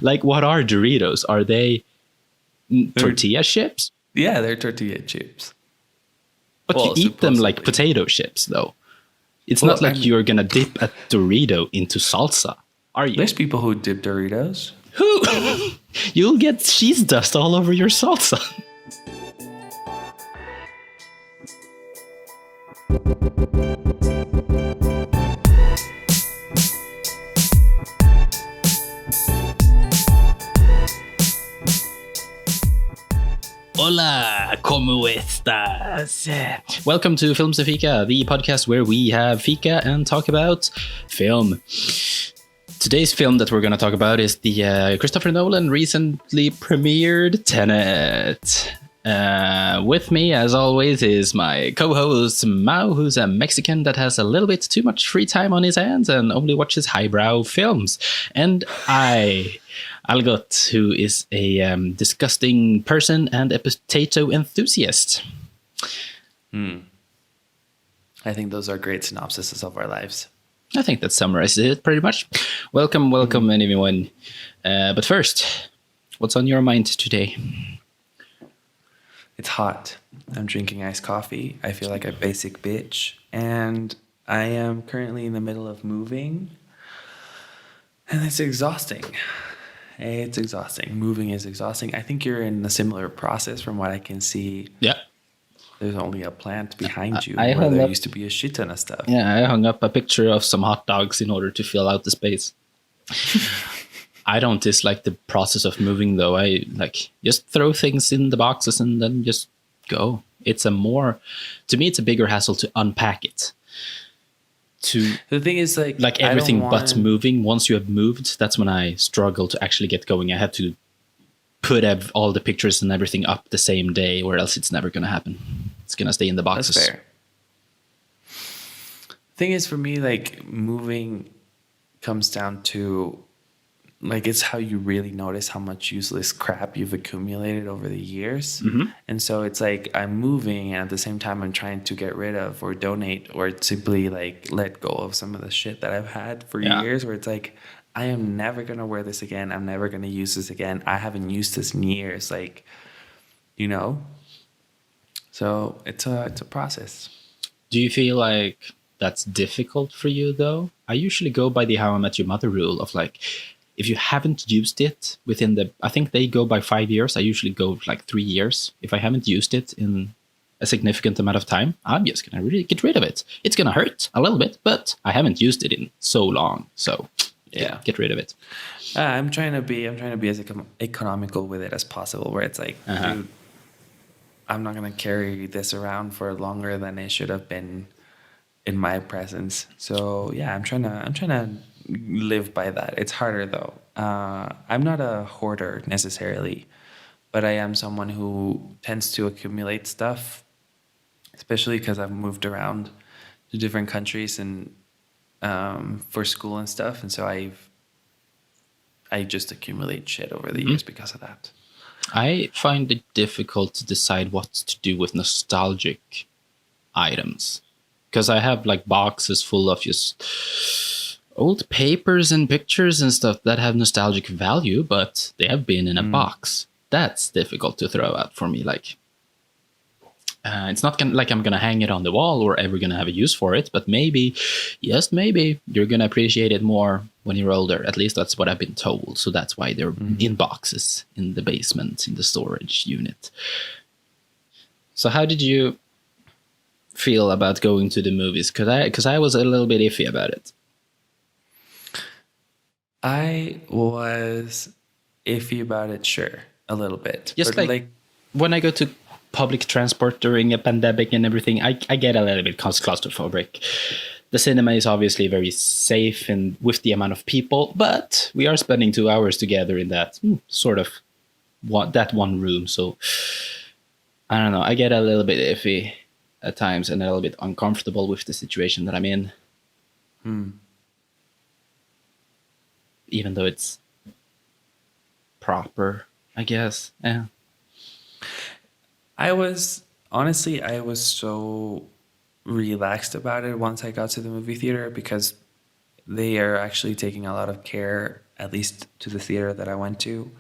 Like, what are Doritos? Are they tortilla chips? Yeah, they're tortilla chips. But you eat them like potato chips, though. It's not like you're gonna dip a Dorito into salsa, are you? There's people who dip Doritos. Who? You'll get cheese dust all over your salsa. Hola, ¿cómo estás? Welcome to Films and Fika, the podcast where we have Fika and talk about film. Today's film that we're going to talk about is the Christopher Nolan recently premiered Tenet. With me, as always, is my co-host Mao, who's a Mexican that has a little bit too much free time on his hands and only watches highbrow films. And Algot, who is a disgusting person and a potato enthusiast. I think those are great synopsises of our lives. I think that summarizes it pretty much. Welcome, everyone. But first, what's on your mind today? It's hot. I'm drinking iced coffee. I feel like a basic bitch. And I am currently in the middle of moving. And it's exhausting. It's exhausting. Moving is exhausting. I think you're in a similar process from what I can see. Yeah. There's only a plant behind you where there used to be a shit ton of stuff. Yeah, I hung up a picture of some hot dogs in order to fill out the space. I don't dislike the process of moving, though. I just throw things in the boxes and then just go. To me, it's a bigger hassle to unpack it. The thing is, like everything but moving. Once you have moved, that's when I struggle to actually get going. I have to put all the pictures and everything up the same day, or else it's never going to happen. It's going to stay in the boxes. That's fair. Thing is, for me, like, moving comes down to, like, it's how you really notice how much useless crap you've accumulated over the years. Mm-hmm. And so it's like I'm moving, and at the same time I'm trying to get rid of or donate or simply like let go of some of the shit that I've had for years, where it's like, I am never going to wear this again. I'm never going to use this again. I haven't used this in years. Like, you know? So it's a process. Do you feel like that's difficult for you, though? I usually go by the How I Met Your Mother rule of, like, if you haven't used it I think they go by 5 years. I usually go like 3 years. If I haven't used it in a significant amount of time, I'm just going to really get rid of it. It's going to hurt a little bit, but I haven't used it in so long. So yeah, get rid of it. I'm trying to be as economical with it as possible, where it's like, dude, I'm not going to carry this around for longer than it should have been in my presence. So yeah, I'm trying to live by that. It's harder though. I'm not a hoarder necessarily, but I am someone who tends to accumulate stuff, especially because I've moved around to different countries and for school and stuff, and so I just accumulate shit over the years because of that. I find it difficult to decide what to do with nostalgic items, because I have like boxes full of just old papers and pictures and stuff that have nostalgic value, but they have been in a box. That's difficult to throw out for me. Like, it's not like I'm gonna hang it on the wall or ever gonna have a use for it, but maybe, yes, maybe you're gonna appreciate it more when you're older. At least that's what I've been told. So that's why they're in boxes in the basement, in the storage unit. So how did you feel about going to the movies? Because I was a little bit iffy about it. I was iffy about it, sure, a little bit. Just like when I go to public transport during a pandemic and everything, I get a little bit claustrophobic. The cinema is obviously very safe and with the amount of people, but we are spending 2 hours together in that that one room. So I don't know. I get a little bit iffy at times and a little bit uncomfortable with the situation that I'm in. Even though it's proper, I guess. Yeah. I was so relaxed about it once I got to the movie theater, because they are actually taking a lot of care at least to the theater that I went to,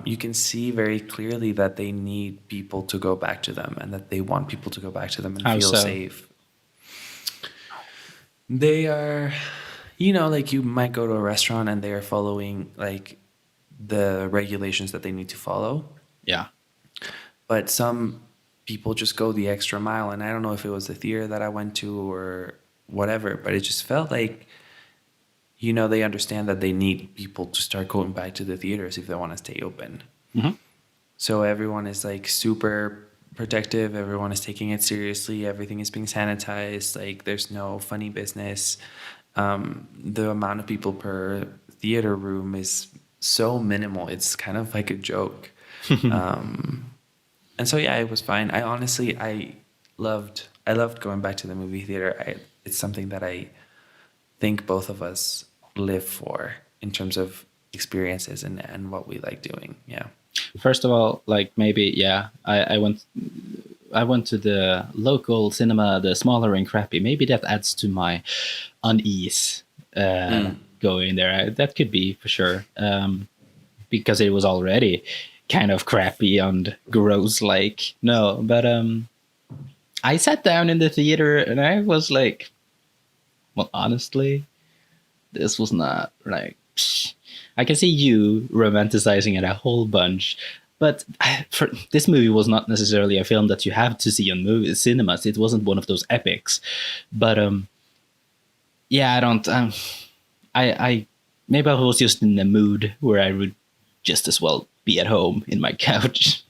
you can see very clearly that they need people to go back to them and that they want people to go back to them and How feel so? safe. They are, you know, like you might go to a restaurant and they are following like the regulations that they need to follow. Yeah. But some people just go the extra mile. And I don't know if it was the theater that I went to or whatever, but it just felt like, you know, they understand that they need people to start going back to the theaters if they want to stay open. Mm-hmm. So everyone is like super protective. Everyone is taking it seriously. Everything is being sanitized. Like there's no funny business. The amount of people per theater room is so minimal. It's kind of like a joke. And so, yeah, it was fine. I loved going back to the movie theater. It's something that I think both of us live for in terms of experiences and what we like doing. Yeah. First of all, like maybe, yeah, I went to the local cinema, the smaller and crappy. Maybe that adds to my unease going there. That could be for sure, because it was already kind of crappy and gross. Like no, but I sat down in the theater and I was like, well, honestly, this was not like. Psh. I can see you romanticizing it a whole bunch, but this movie was not necessarily a film that you have to see on cinemas. It wasn't one of those epics, but yeah, I don't. I maybe I was just in a mood where I would just as well be at home in my couch,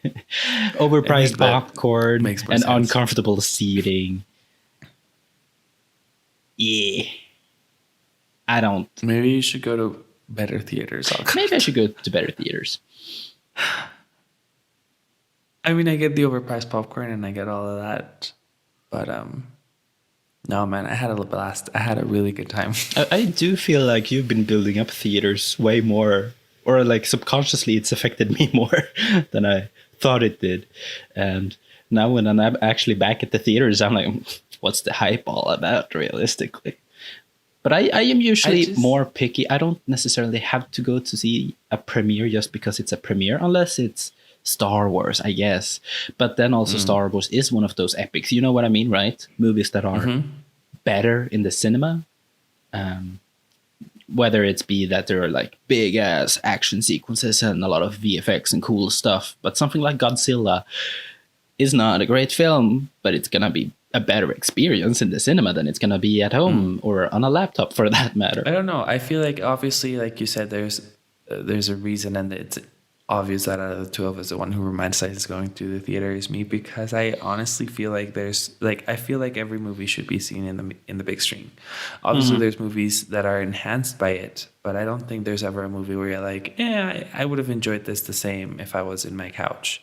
overpriced popcorn and sense. Uncomfortable seating. Yeah, I don't. Maybe you should go to better theaters. Maybe I should go to better theaters. I mean, I get the overpriced popcorn and I get all of that, but no, man, I had a blast. I had a really good time. I do feel like you've been building up theaters way more, or like subconsciously it's affected me more than I thought it did. And now when I'm actually back at the theaters, I'm like, what's the hype all about realistically? But I am usually more picky. I don't necessarily have to go to see a premiere just because it's a premiere, unless it's Star Wars, I guess. But then also Star Wars is one of those epics. You know what I mean, right? Movies that are better in the cinema. Whether it's be that there are like big ass action sequences and a lot of VFX and cool stuff. But something like Godzilla is not a great film, but it's going to be a better experience in the cinema than it's going to be at home or on a laptop for that matter. I don't know. I feel like obviously, like you said, there's a reason, and it's obvious that out of the two of us, the one who romanticizes going to the theater is me, because I honestly feel like I feel like every movie should be seen in the big screen. Obviously, there's movies that are enhanced by it, but I don't think there's ever a movie where you're like, yeah, I would have enjoyed this the same if I was in my couch.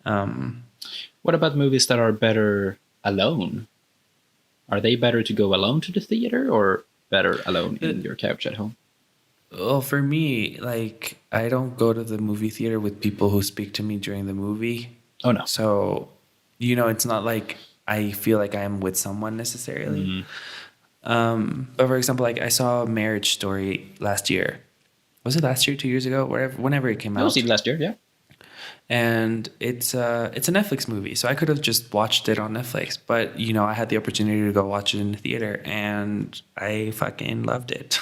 What about movies that are better alone? Are they better to go alone to the theater or better alone in your couch at home? Well, for me, like, I don't go to the movie theater with people who speak to me during the movie. Oh, no. So, you know, it's not like I feel like I am with someone necessarily. But for example, like I saw Marriage Story last year. Was it last year, 2 years ago? Whenever it came out. I was it last year, yeah. And it's a Netflix movie, so I could have just watched it on Netflix. But, you know, I had the opportunity to go watch it in the theater, and I fucking loved it.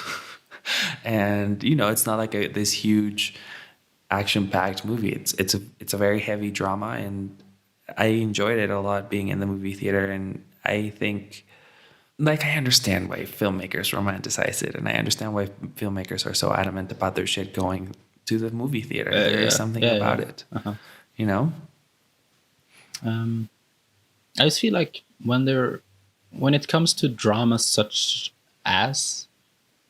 And, you know, it's not like this huge action-packed movie. It's a very heavy drama, and I enjoyed it a lot being in the movie theater. And I think, like, I understand why filmmakers romanticize it, and I understand why filmmakers are so adamant about their shit going to the movie theater. There is something about it, you know? I just feel like when it comes to dramas such as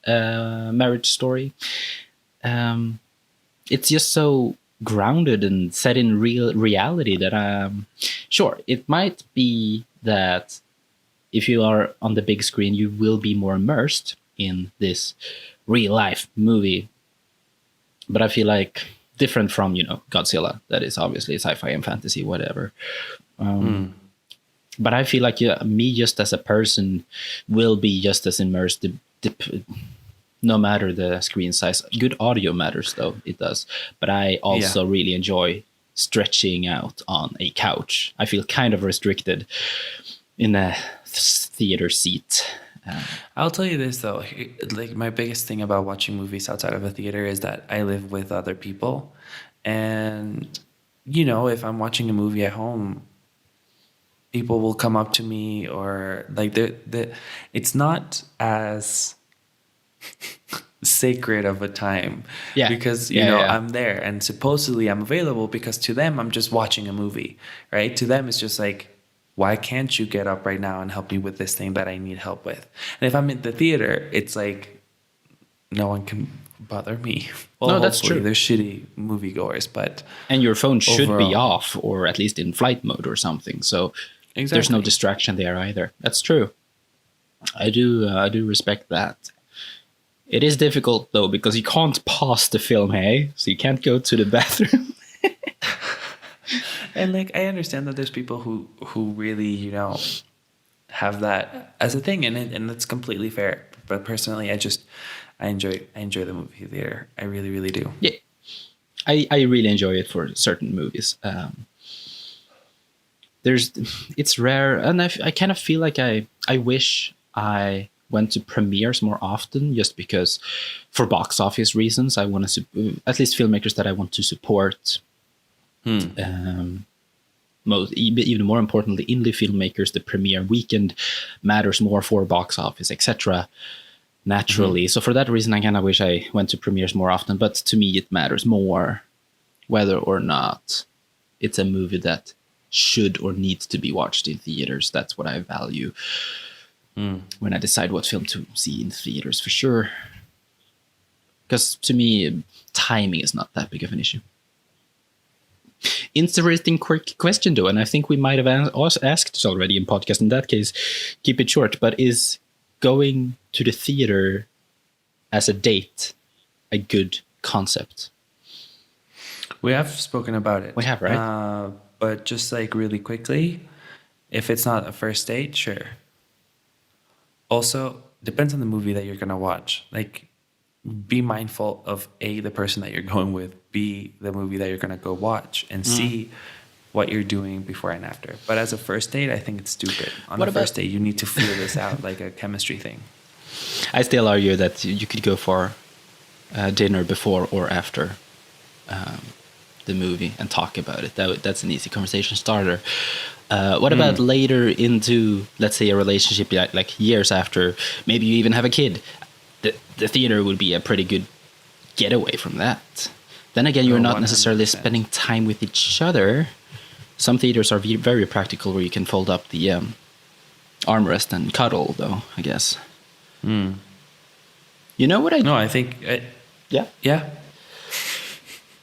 Marriage Story, it's just so grounded and set in reality that sure, it might be that if you are on the big screen, you will be more immersed in this real life movie. But I feel like different from, you know, Godzilla, that is obviously sci-fi and fantasy, whatever. But I feel like me just as a person will be just as immersed no matter the screen size. Good audio matters, though, it does. But I also really enjoy stretching out on a couch. I feel kind of restricted in a theater seat. I'll tell you this though, like my biggest thing about watching movies outside of a theater is that I live with other people, and you know, if I'm watching a movie at home, people will come up to me, or like it's not as sacred of a time, because you know I'm there and supposedly I'm available, because to them I'm just watching a movie, right? To them it's just like, why can't you get up right now and help me with this thing that I need help with? And if I'm in the theater, it's like no one can bother me. Well, no, that's true. There's shitty moviegoers, but and your phone should be off, or at least in flight mode or something. So there's no distraction there either. That's true. I do respect that. It is difficult though, because you can't pause the film, hey? So you can't go to the bathroom. And like I understand that there's people who really, you know, have that as a thing, and that's completely fair. But personally, I enjoy the movie theater. I really, really do. Yeah, I really enjoy it for certain movies. It's rare, and I kind of feel like I wish I went to premieres more often, just because for box office reasons. I want to at least filmmakers that I want to support. Even more importantly, indie filmmakers. The premiere weekend matters more for box office, etc. Naturally, so for that reason, I kind of wish I went to premieres more often. But to me, it matters more whether or not it's a movie that should or needs to be watched in theaters. That's what I value when I decide what film to see in theaters, for sure. Because to me, timing is not that big of an issue. Interesting quick question though, and I think we might have asked this already in podcast. In that case, keep it short. But is going to the theater as a date a good concept? We have spoken about it. We have, right? But just like really quickly, if it's not a first date, sure. Also, depends on the movie that you're gonna watch. Like, be mindful of A, the person that you're going with, B, the movie that you're going to go watch, and C, what you're doing before and after. But as a first date, I think it's stupid. On a first date, you need to feel this out, like a chemistry thing. I still argue that you could go for dinner before or after the movie and talk about it. That's an easy conversation starter. What about later into, let's say, a relationship, like years after, maybe you even have a kid? The theater would be a pretty good getaway from that. Then again, you're not 100%. Necessarily spending time with each other. Some theaters are very practical, where you can fold up the armrest and cuddle, though, I guess. You know what I think... Yeah.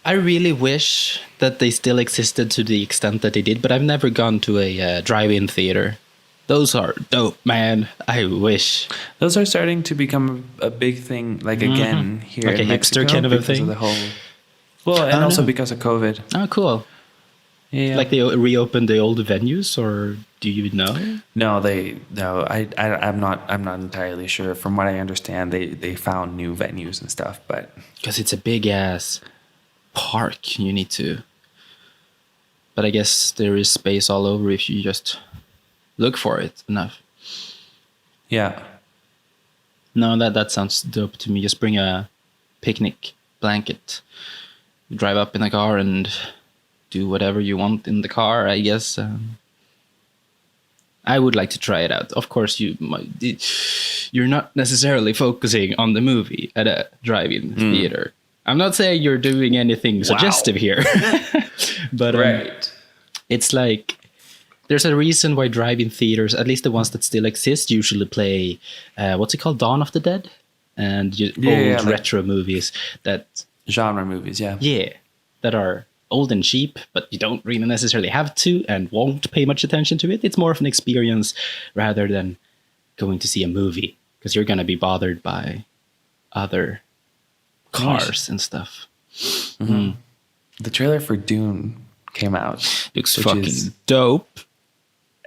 I really wish that they still existed to the extent that they did, but I've never gone to a drive-in theater. Those are dope, man. I wish. Those are starting to become a big thing, like again here like in Mexico, hipster kind of a thing. Of the whole, and also because of COVID. Oh, cool. Yeah. Like they reopened the old venues, or do you know? No, I'm not entirely sure. From what I understand, they found new venues and stuff, but because it's a big ass park, you need to. But I guess there is space all over if you just look for it enough. Yeah. No, that sounds dope to me. Just bring a picnic blanket, drive up in a car, and do whatever you want in the car, I guess. I would like to try it out. Of course, you're not necessarily focusing on the movie at a drive-in theater. I'm not saying you're doing anything suggestive here. But it's like, there's a reason why drive-in theaters, at least the ones that still exist, usually play, what's it called, Dawn of the Dead? And old retro movies that... Genre movies, yeah. Yeah, that are old and cheap, but you don't really necessarily have to and won't pay much attention to it. It's more of an experience rather than going to see a movie, because you're going to be bothered by other cars and stuff. The trailer for Dune came out. Looks fucking dope.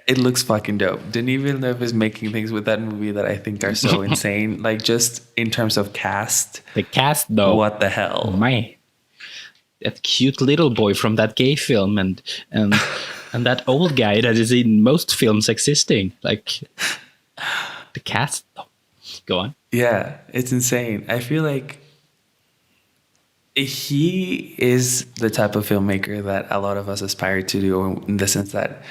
It looks fucking dope. Denis Villeneuve is making things with that movie that I think are so insane. Like, just in terms of cast, The cast, though, what the hell? my that cute little boy from that gay film, and that old guy that is in most films existing. Like, the cast, though. Go on. Yeah, it's insane. I feel like he is the type of filmmaker that a lot of us aspire to do, in the sense that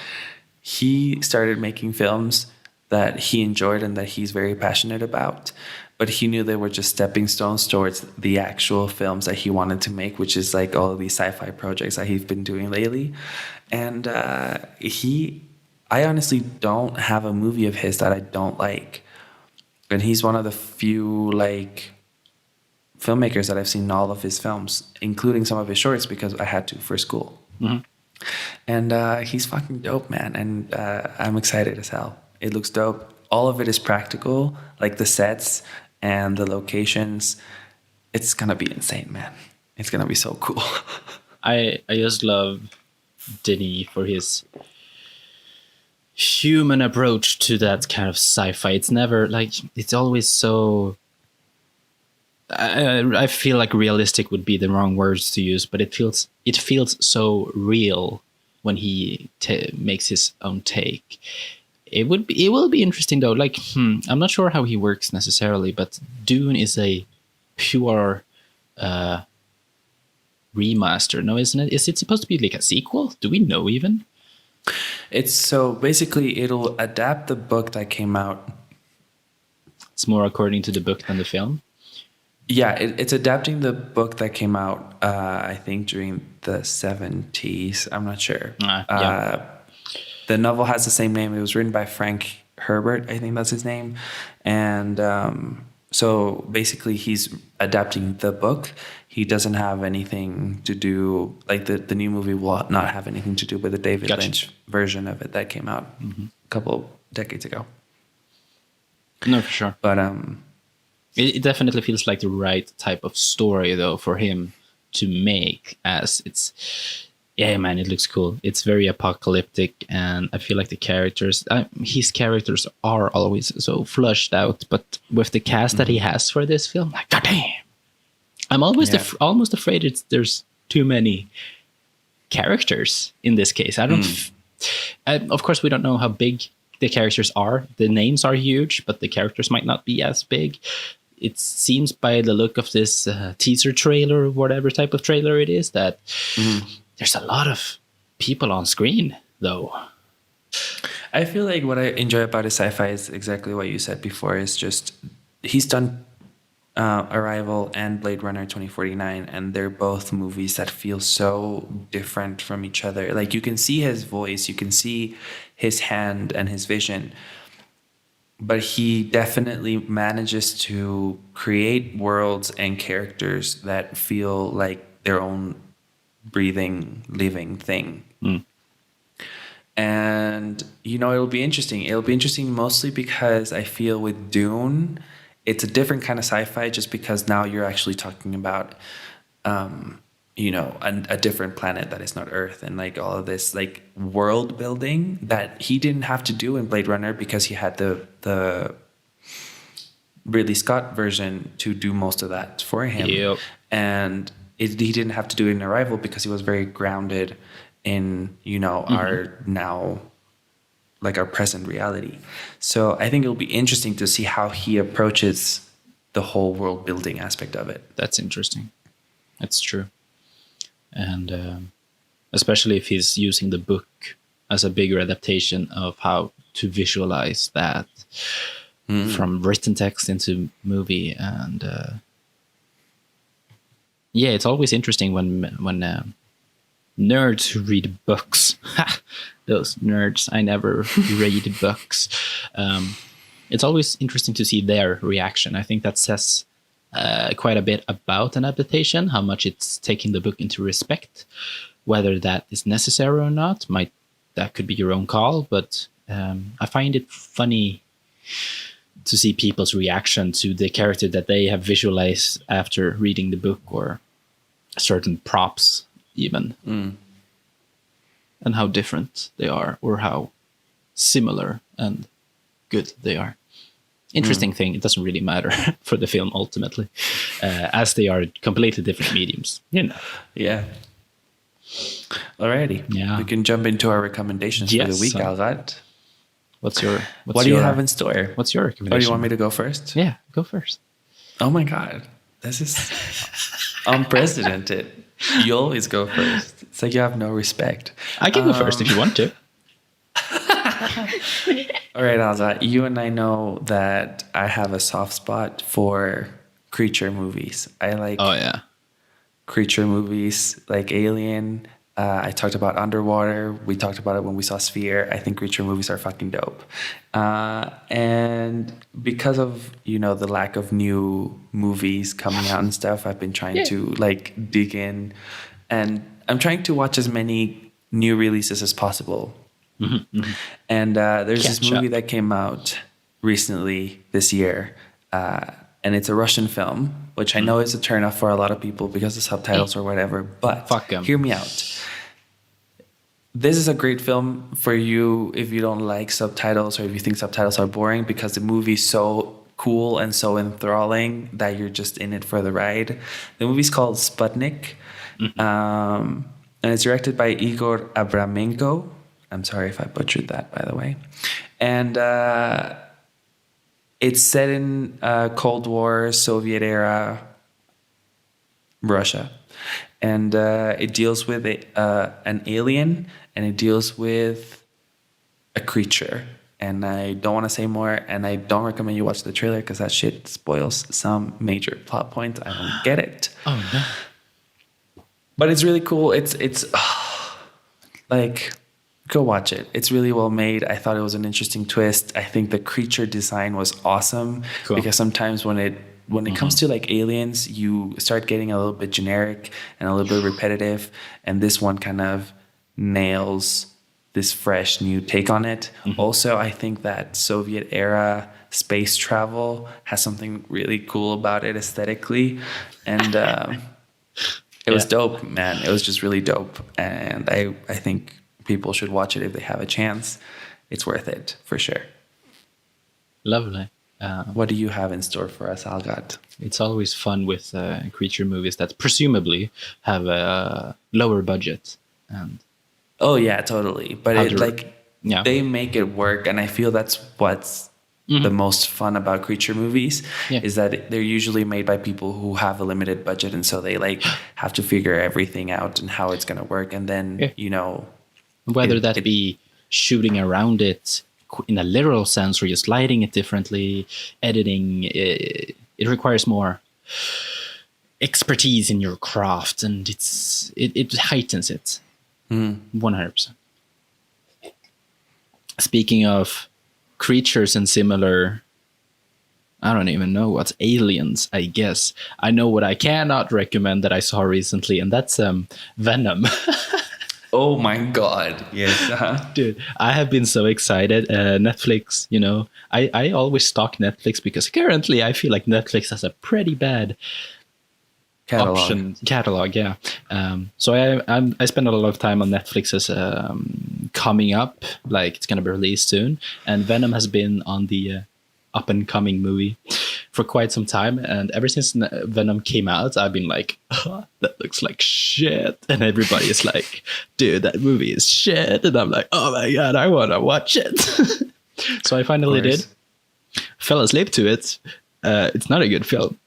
he started making films that he enjoyed and that he's very passionate about, but he knew they were just stepping stones towards the actual films that he wanted to make, which is like all of these sci-fi projects that he's been doing lately. And I honestly don't have a movie of his that I don't like. And he's one of the few like filmmakers that I've seen all of his films, including some of his shorts, because I had to for school. Mm-hmm. And he's fucking dope, man. And I'm excited as hell. It looks dope. All of it is practical, like the sets and the locations. It's gonna be insane, man. It's gonna be so cool. I just love Denis for his human approach to that kind of sci-fi. It's never like, it's always so. I feel like realistic would be the wrong words to use, but it feels so real when he makes his own take. It will be interesting though. Like, I'm not sure how he works necessarily, but Dune is a pure remaster, no, isn't it? Is it supposed to be like a sequel? Do we know even? It's so basically it'll adapt the book that came out. It's more according to the book than the film. Yeah, it's adapting the book that came out, I think, during the 70s. I'm not sure. Yeah. The novel has the same name. It was written by Frank Herbert, I think that's his name. And so basically he's adapting the book. He doesn't have anything to do, like the new movie will not have anything to do with the David Lynch version of it that came out a couple decades ago. No, for sure. But it definitely feels like the right type of story, though, for him to make, as it's, yeah, man, it looks cool. It's very apocalyptic, and I feel like the characters, his characters are always so flushed out, but with the cast that he has for this film, like, goddamn, I'm always almost afraid there's too many characters in this case. I don't, of course, we don't know how big the characters are. The names are huge, but the characters might not be as big. It seems by the look of this teaser trailer, or whatever type of trailer it is, that there's a lot of people on screen, though. I feel like what I enjoy about his sci-fi is exactly what you said before, is just he's done Arrival and Blade Runner 2049, and they're both movies that feel so different from each other. Like, you can see his voice, you can see his hand and his vision, but he definitely manages to create worlds and characters that feel like their own breathing, living thing. And, you know, it'll be interesting. It'll be interesting mostly because I feel with Dune, it's a different kind of sci-fi, just because now you're actually talking about, you know, a different planet that is not Earth, and like all of this like world building that he didn't have to do in Blade Runner, because he had the Ridley Scott version to do most of that for him. Yep. And he didn't have to do it in Arrival because he was very grounded in, you know, our now, like our present reality. So I think it'll be interesting to see how he approaches the whole world building aspect of it. That's interesting. That's true. And especially if he's using the book as a bigger adaptation of how to visualize that from written text into movie. And yeah, it's always interesting when nerds who read books, those nerds, I never read books. It's always interesting to see their reaction. I think that says quite a bit about an adaptation, how much it's taking the book into respect. Whether that is necessary or not, that could be your own call, but I find it funny to see people's reaction to the character that they have visualized after reading the book, or certain props even, and how different they are, or how similar and good they are. Interesting thing, it doesn't really matter for the film ultimately, as they are completely different mediums. Yeah. Alrighty. Yeah. We can jump into our recommendations for the week, Algat. What do you have in store? What's your recommendation? Oh, you want me to go first? Yeah, go first. Oh my God. This is unprecedented. You always go first. It's like you have no respect. I can go first if you want to. All right, Alza, you and I know that I have a soft spot for creature movies. I like creature movies like Alien. I talked about Underwater. We talked about it when we saw Sphere. I think creature movies are fucking dope. And because of, the lack of new movies coming out and stuff, I've been trying to like dig in, and I'm trying to watch as many new releases as possible. And there's this movie that came out recently this year, and it's a Russian film, which I know is a turnoff for a lot of people because of subtitles or whatever, but hear me out. This is a great film for you if you don't like subtitles or if you think subtitles are boring, because the movie's so cool and so enthralling that you're just in it for the ride. The movie's called Sputnik, and it's directed by Igor Abramenko. I'm sorry if I butchered that, by the way. And it's set in Cold War, Soviet era Russia. And it deals with an alien, and it deals with a creature. And I don't want to say more, and I don't recommend you watch the trailer because that shit spoils some major plot points. I don't get it. Oh, no. But it's really cool. It's like... Go watch it. It's really well made. I thought it was an interesting twist. I think the creature design was awesome because sometimes when it comes to like aliens, you start getting a little bit generic and a little bit repetitive, and this one kind of nails this fresh new take on it. Also, I think that Soviet era space travel has something really cool about it aesthetically, and it was dope, man. It was just really dope, and I think people should watch it if they have a chance. It's worth it for sure. Lovely. What do you have in store for us, Algat? It's always fun with creature movies that presumably have a lower budget. And oh yeah, totally. But they make it work, and I feel that's what's the most fun about creature movies is that they're usually made by people who have a limited budget, and so they like have to figure everything out and how it's going to work, and then whether that be shooting around it in a literal sense or just lighting it differently, editing, it requires more expertise in your craft, and it heightens it 100%. Speaking of creatures and similar, I don't even know what's aliens, I guess. I know what I cannot recommend that I saw recently, and that's Venom. Oh my God. Yes. Dude, I have been so excited. Netflix, I always stalk Netflix because currently I feel like Netflix has a pretty bad catalog. Yeah. So I spend a lot of time on Netflix's coming up, like it's going to be released soon. And Venom has been on the up and coming movie for quite some time, and ever since Venom came out, I've been like, oh, that looks like shit, and everybody is like, dude, that movie is shit, and I'm like, oh my God, I want to watch it. So I finally did. Fell asleep to it. It's not a good film.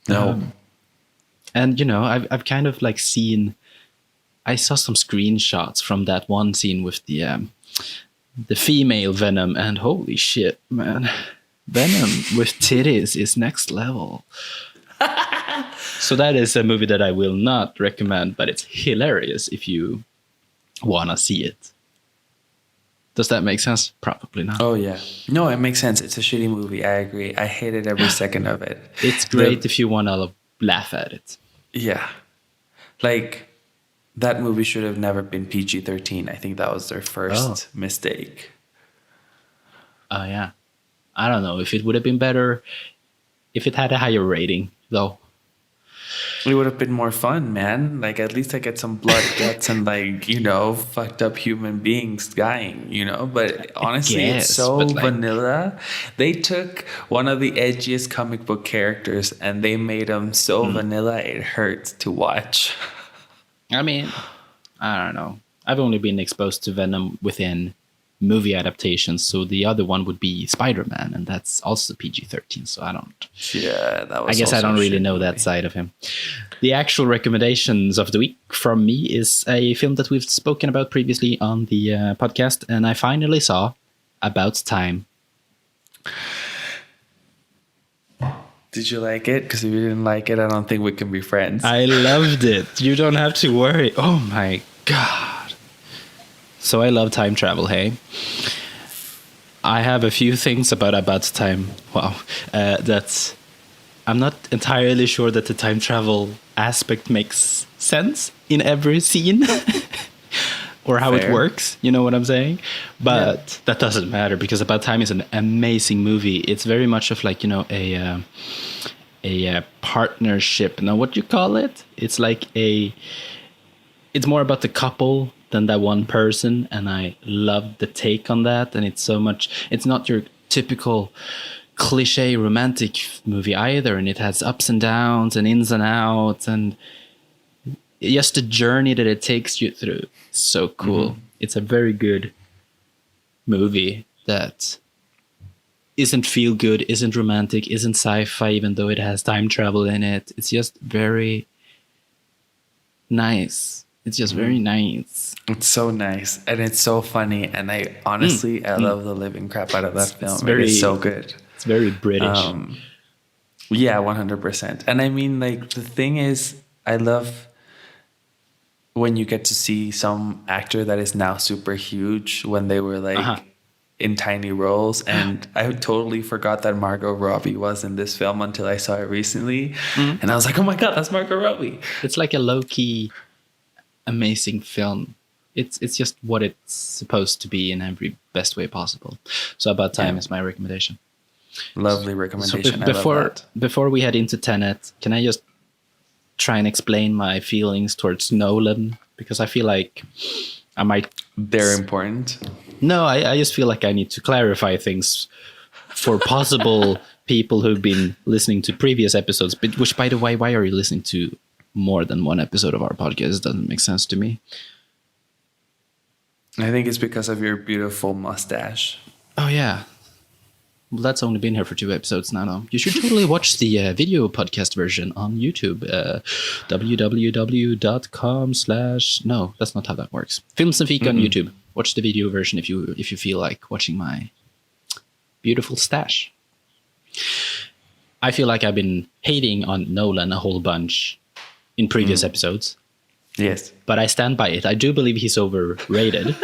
No. And I've kind of like I saw some screenshots from that one scene with the female Venom, and holy shit, man. Venom with titties is next level. So that is a movie that I will not recommend, but it's hilarious if you want to see it. Does that make sense? Probably not. Oh, yeah. No, it makes sense. It's a shitty movie. I agree. I hated every second of it. It's great if you want to laugh at it. Yeah. Like, that movie should have never been PG-13. I think that was their first mistake. Oh, yeah. I don't know if it would have been better if it had a higher rating, though. It would have been more fun, man. Like, at least I get some blood, guts, and, like, fucked up human beings dying, But honestly, it's guess, so but like, vanilla. They took one of the edgiest comic book characters and they made him so vanilla it hurts to watch. I mean, I don't know. I've only been exposed to Venom within movie adaptations, so the other one would be Spider-Man, and that's also PG-13. So I don't. Yeah, that was. I guess I don't really know movie. that side of him. The actual recommendations of the week from me is a film that we've spoken about previously on the podcast, and I finally saw About Time. Did you like it? Because if you didn't like it, I don't think we can be friends. I loved it. You don't have to worry. Oh my god. So I love time travel, hey? I have a few things about Time. Wow. That I'm not entirely sure that the time travel aspect makes sense in every scene. Or how Fair. it works, you know what I'm saying? But that doesn't matter, because About Time is an amazing movie. It's very much of like, a partnership. Now, what you call it? It's like it's more about the couple than that one person, and I love the take on that. And it's not your typical cliche romantic movie either, and it has ups and downs and ins and outs, and just the journey that it takes you through. So cool. It's a very good movie that isn't feel good, isn't romantic, isn't sci-fi, even though it has time travel in it. It's just very nice. It's just very nice. It's so nice, and it's so funny, and I honestly I love the living crap out of that film. It is so good. It's very British. Yeah, 100%. And I mean, like, the thing is, I love when you get to see some actor that is now super huge when they were like in tiny roles. And I totally forgot that Margot Robbie was in this film until I saw it recently. And I was like, oh my God, that's Margot Robbie. It's like a low-key amazing film. It's just what it's supposed to be in every best way possible. So About Time is my recommendation. Lovely recommendation. So I love that. Before we head into Tenet, can I just try and explain my feelings towards Nolan? Because I feel like I might... They're important. No, I just feel like I need to clarify things for possible people who've been listening to previous episodes. But which, by the way, why are you listening to more than one episode of our podcast? It doesn't make sense to me. I think it's because of your beautiful mustache. Oh, yeah. Well, that's only been here for 2 episodes now, though. You should totally watch the video podcast version on YouTube. www.com/ No, that's not how that works. Films and Fika on YouTube. Watch the video version if you feel like watching my beautiful stash. I feel like I've been hating on Nolan a whole bunch in previous episodes. Yes. But I stand by it. I do believe he's overrated.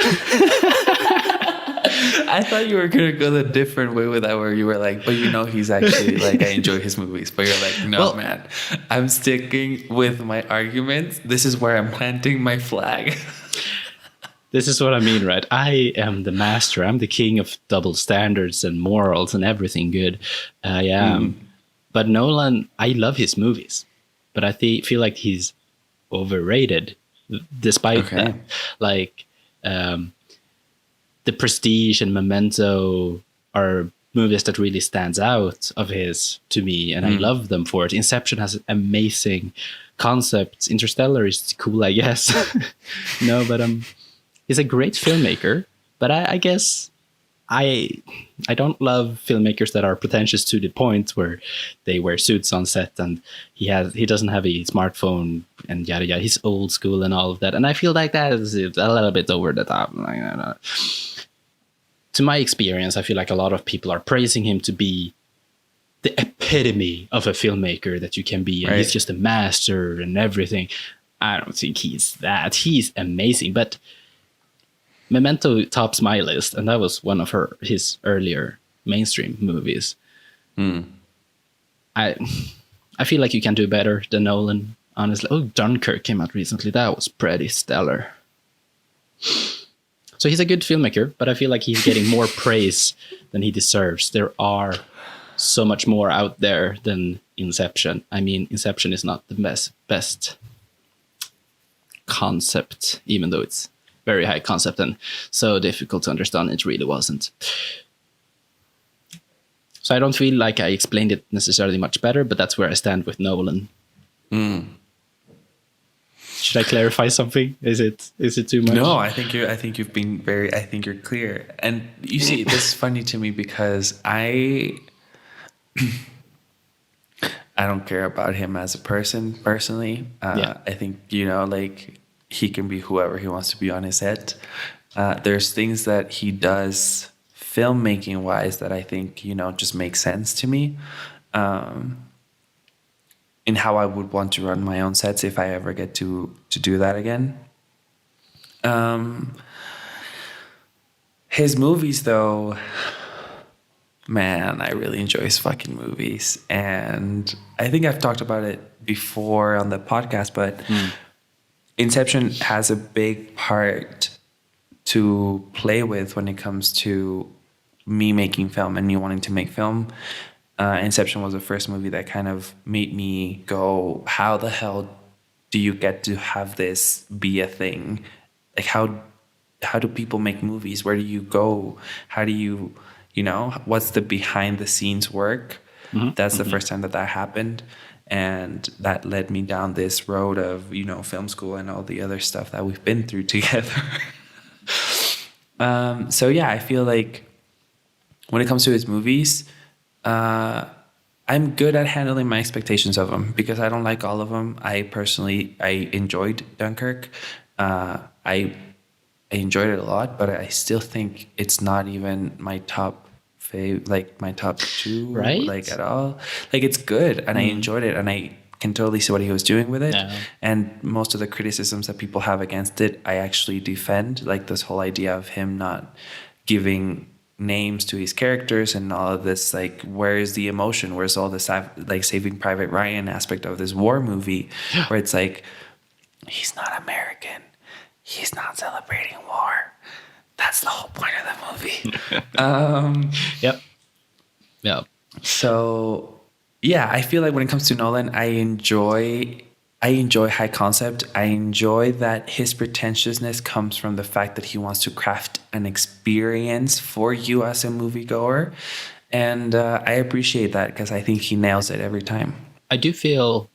I thought you were going to go the different way with that, where you were like, but he's actually, like, I enjoy his movies. But you're like, no, man, I'm sticking with my arguments. This is where I'm planting my flag. This is what I mean, right? I am the master. I'm the king of double standards and morals and everything good. I am. But Nolan, I love his movies. But I feel like he's overrated despite that. Like, The Prestige and Memento are movies that really stands out of his to me, and I love them for it. Inception has amazing concepts. Interstellar is cool, I guess. No, but he's a great filmmaker. But I guess I don't love filmmakers that are pretentious to the point where they wear suits on set and he doesn't have a smartphone and yada yada. He's old school and all of that, and I feel like that is a little bit over the top. To my experience, I feel like a lot of people are praising him to be the epitome of a filmmaker that you can be, and he's just a master and everything. I don't think he's that. He's amazing, but Memento tops my list, and that was one of his earlier mainstream movies. I feel like you can do better than Nolan, honestly. Oh, Dunkirk came out recently. That was pretty stellar. So he's a good filmmaker, but I feel like he's getting more praise than he deserves. There are so much more out there than Inception. I mean, Inception is not the best concept, even though it's very high concept and so difficult to understand. It really wasn't. So I don't feel like I explained it necessarily much better, but that's where I stand with Nolan. Should I clarify something? Is it too much? No, I think you've been very. I think you're clear. And you see, this is funny to me because I don't care about him as a person personally. I think, like, he can be whoever he wants to be on his set. There's things that he does filmmaking wise that I think, just make sense to me. In how I would want to run my own sets if I ever get to do that again. His movies, though, man, I really enjoy his fucking movies. And I think I've talked about it before on the podcast, but Inception has a big part to play with when it comes to me making film and me wanting to make film. Inception was the first movie that kind of made me go, how the hell do you get to have this be a thing? Like, how do people make movies? Where do you go? How do you, what's the behind the scenes work? That's the first time that happened. And that led me down this road of, film school and all the other stuff that we've been through together. So yeah, I feel like when it comes to his movies, I'm good at handling my expectations of them because I don't like all of them. I enjoyed Dunkirk. I enjoyed it a lot, but I still think it's not even my top my top two, right? Like, at all. Like, it's good and I enjoyed it and I can totally see what he was doing with it. Yeah. And most of the criticisms that people have against it, I actually defend, like this whole idea of him not giving names to his characters and all of this, like, where is the emotion? Where's all this, like, Saving Private Ryan aspect of this war movie where it's like, he's not American. He's not celebrating war. That's the whole point of the movie. Yep. So, yeah, I feel like when it comes to Nolan, I enjoy high concept. I enjoy that his pretentiousness comes from the fact that he wants to craft an experience for you as a moviegoer. And I appreciate that because I think he nails it every time. I do feel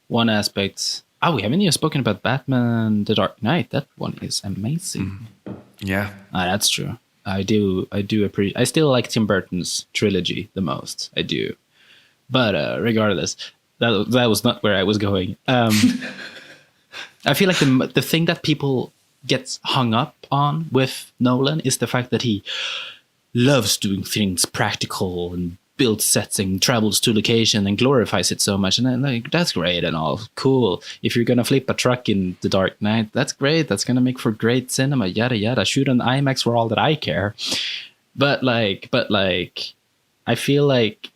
one aspect. We haven't even spoken about Batman: The Dark Knight. That one is amazing. Yeah. That's true. I do appreciate. I still like Tim Burton's trilogy the most. I do. But regardless, that was not where I was going. I feel like the thing that people get hung up on with Nolan is the fact that he loves doing things practical and builds sets and travels to location and glorifies it so much. And then, like, that's great and all. Cool. If you're going to flip a truck in The Dark Knight, that's great. That's going to make for great cinema, yada, yada. Shoot an IMAX for all that I care. But I feel like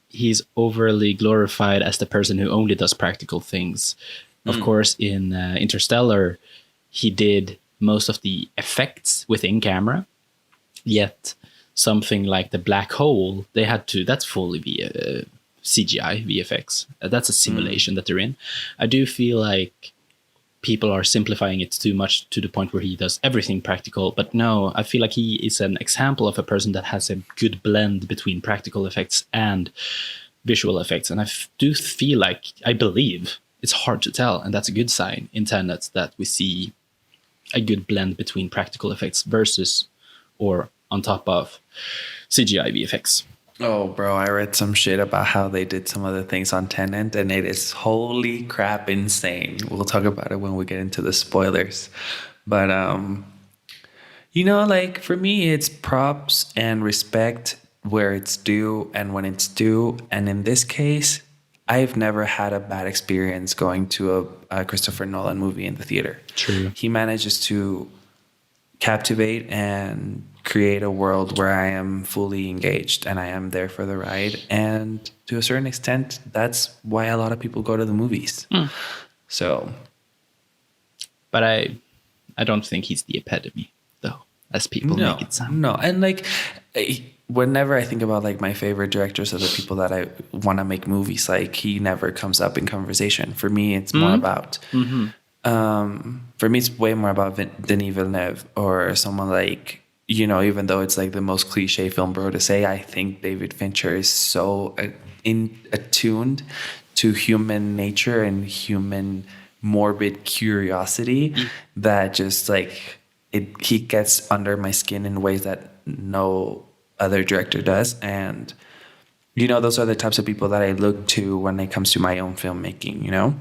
he's overly glorified as the person who only does practical things. Of course, in Interstellar, he did most of the effects within camera. Yet something like the black hole, that's fully CGI VFX. That's a simulation that they're in. I do feel like people are simplifying it too much to the point where he does everything practical. But no, I feel like he is an example of a person that has a good blend between practical effects and visual effects. And I do feel like, I believe, it's hard to tell, and that's a good sign in Tenet that we see a good blend between practical effects versus or on top of CGI VFX. Oh, bro, I read some shit about how they did some other things on Tenet, and it is holy crap insane. We'll talk about it when we get into the spoilers. But, like, for me, it's props and respect where it's due and when it's due. And in this case, I've never had a bad experience going to a Christopher Nolan movie in the theater. True. He manages to captivate and create a world where I am fully engaged and I am there for the ride. And to a certain extent, that's why a lot of people go to the movies. So, but I don't think he's the epitome, though, as people make it sound. No, and like whenever I think about like my favorite directors or the people that I want to make movies, like he never comes up in conversation. For me, it's more about. For me, it's way more about Denis Villeneuve or someone like, you know, even though it's like the most cliche film bro to say, I think David Fincher is so attuned to human nature and human morbid curiosity that just like he gets under my skin in ways that no other director does. And, you know, those are the types of people that I look to when it comes to my own filmmaking, you know?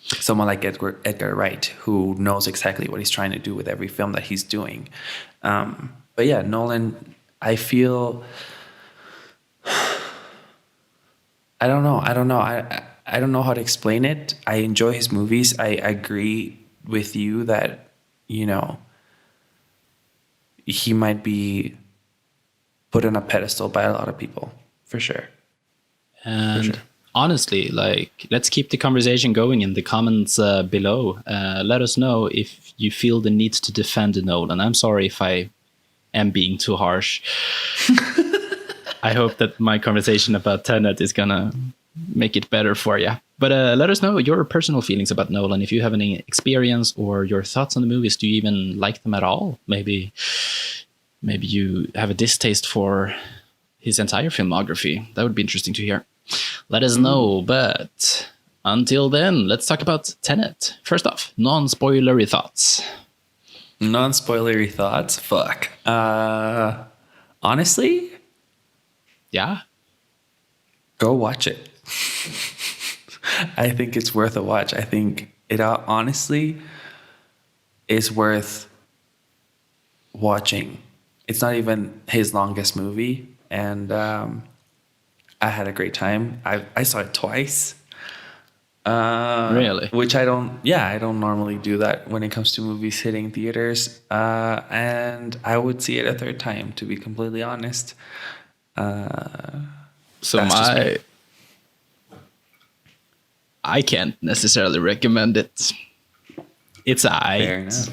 Someone like Edgar Wright, who knows exactly what he's trying to do with every film that he's doing. But yeah, Nolan, I feel, I don't know. I don't know how to explain it. I enjoy his movies. I agree with you that, you know, he might be put on a pedestal by a lot of people, for sure. And honestly, like, let's keep the conversation going in the comments below. Let us know if you feel the need to defend Nolan. I'm sorry if I am being too harsh. I hope that my conversation about Tenet is gonna make it better for you. But let us know your personal feelings about Nolan. If you have any experience or your thoughts on the movies, do you even like them at all? Maybe you have a distaste for his entire filmography. That would be interesting to hear. Let us know. But until then, let's talk about Tenet. First off, non-spoilery thoughts. Non-spoilery thoughts? Fuck. Honestly? Yeah? Go watch it. I think it's worth a watch. I think it honestly is worth watching. It's not even his longest movie. And I had a great time. I saw it twice. Really? Which I don't normally do that when it comes to movies hitting theaters. And I would see it a third time, to be completely honest. So I can't necessarily recommend it. It's aight. Fair enough.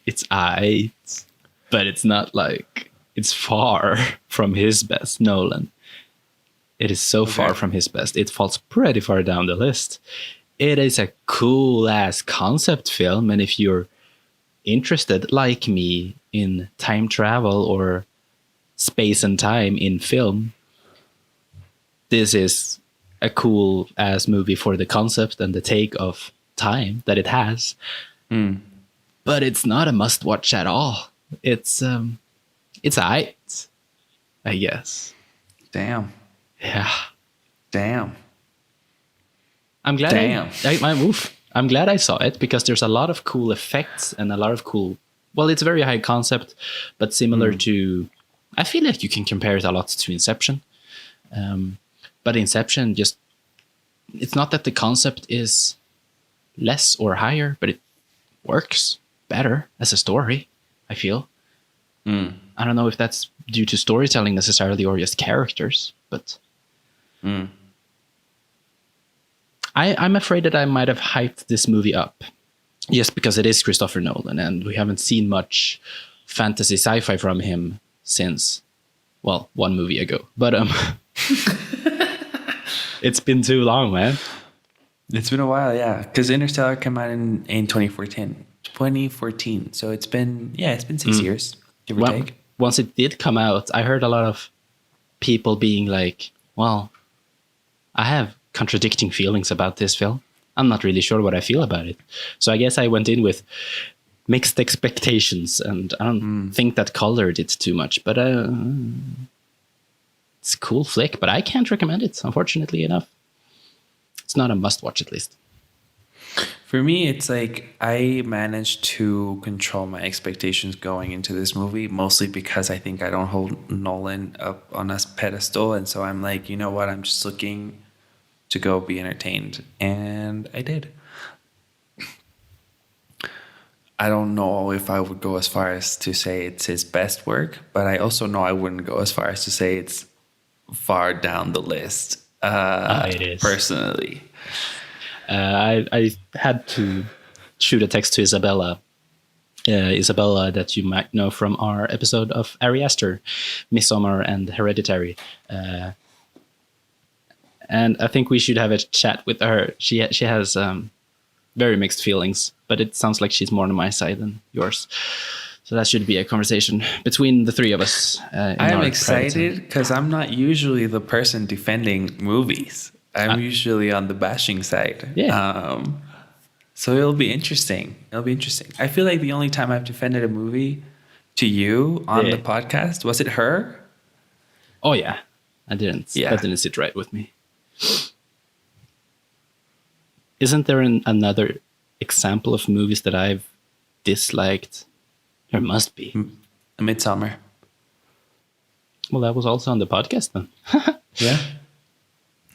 It's aight. But it's not like, it's far from his best, Nolan. It is so far from his best. It falls pretty far down the list. It is a cool-ass concept film, and if you're interested, like me, in time travel or space and time in film, this is a cool-ass movie for the concept and the take of time that it has. But it's not a must-watch at all. It's aight, I guess. Damn. Yeah. Damn. I'm glad. I'm glad I saw it because there's a lot of cool effects and a lot of cool. Well, it's a very high concept, but similar to. I feel like you can compare it a lot to Inception, but Inception just. It's not that the concept is less or higher, but it works better as a story. I feel. I don't know if that's due to storytelling necessarily or just characters, but. I'm afraid that I might have hyped this movie up just because it is Christopher Nolan and we haven't seen much fantasy sci-fi from him since, well, one movie ago. But it's been too long, man. It's been a while, yeah. Because Interstellar came out in 2014. 2014. So it's been 6 years, give or take. Once it did come out, I heard a lot of people being like, well, I have contradicting feelings about this film. I'm not really sure what I feel about it. So I guess I went in with mixed expectations, and I don't think that colored it too much. But it's a cool flick, but I can't recommend it, unfortunately enough. It's not a must-watch, at least. For me, it's like I managed to control my expectations going into this movie, mostly because I think I don't hold Nolan up on a pedestal. And so I'm like, you know what? I'm just looking to go be entertained. And I did. I don't know if I would go as far as to say it's his best work, but I also know I wouldn't go as far as to say it's far down the list. It is. Isabella, that you might know from our episode of Ari Aster, Midsommar and Hereditary. And I think we should have a chat with her. She has very mixed feelings, but it sounds like she's more on my side than yours. So that should be a conversation between the three of us. I'm excited because I'm not usually the person defending movies. I'm usually on the bashing side. Yeah. So it'll be interesting. I feel like the only time I've defended a movie to you on the podcast, was it her? Oh, yeah. That didn't sit right with me. Isn't there another example of movies that I've disliked? There must be. Midsommar. Well, that was also on the podcast then. Yeah.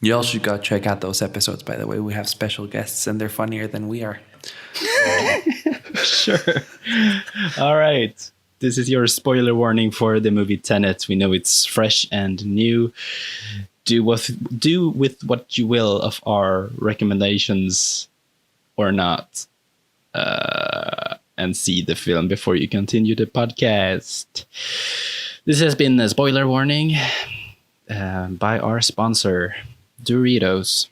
You all should go check out those episodes, by the way. We have special guests and they're funnier than we are. Sure. All right. This is your spoiler warning for the movie Tenet. We know it's fresh and new. Do with what you will of our recommendations or not. And see the film before you continue the podcast. This has been a spoiler warning by our sponsor, Doritos.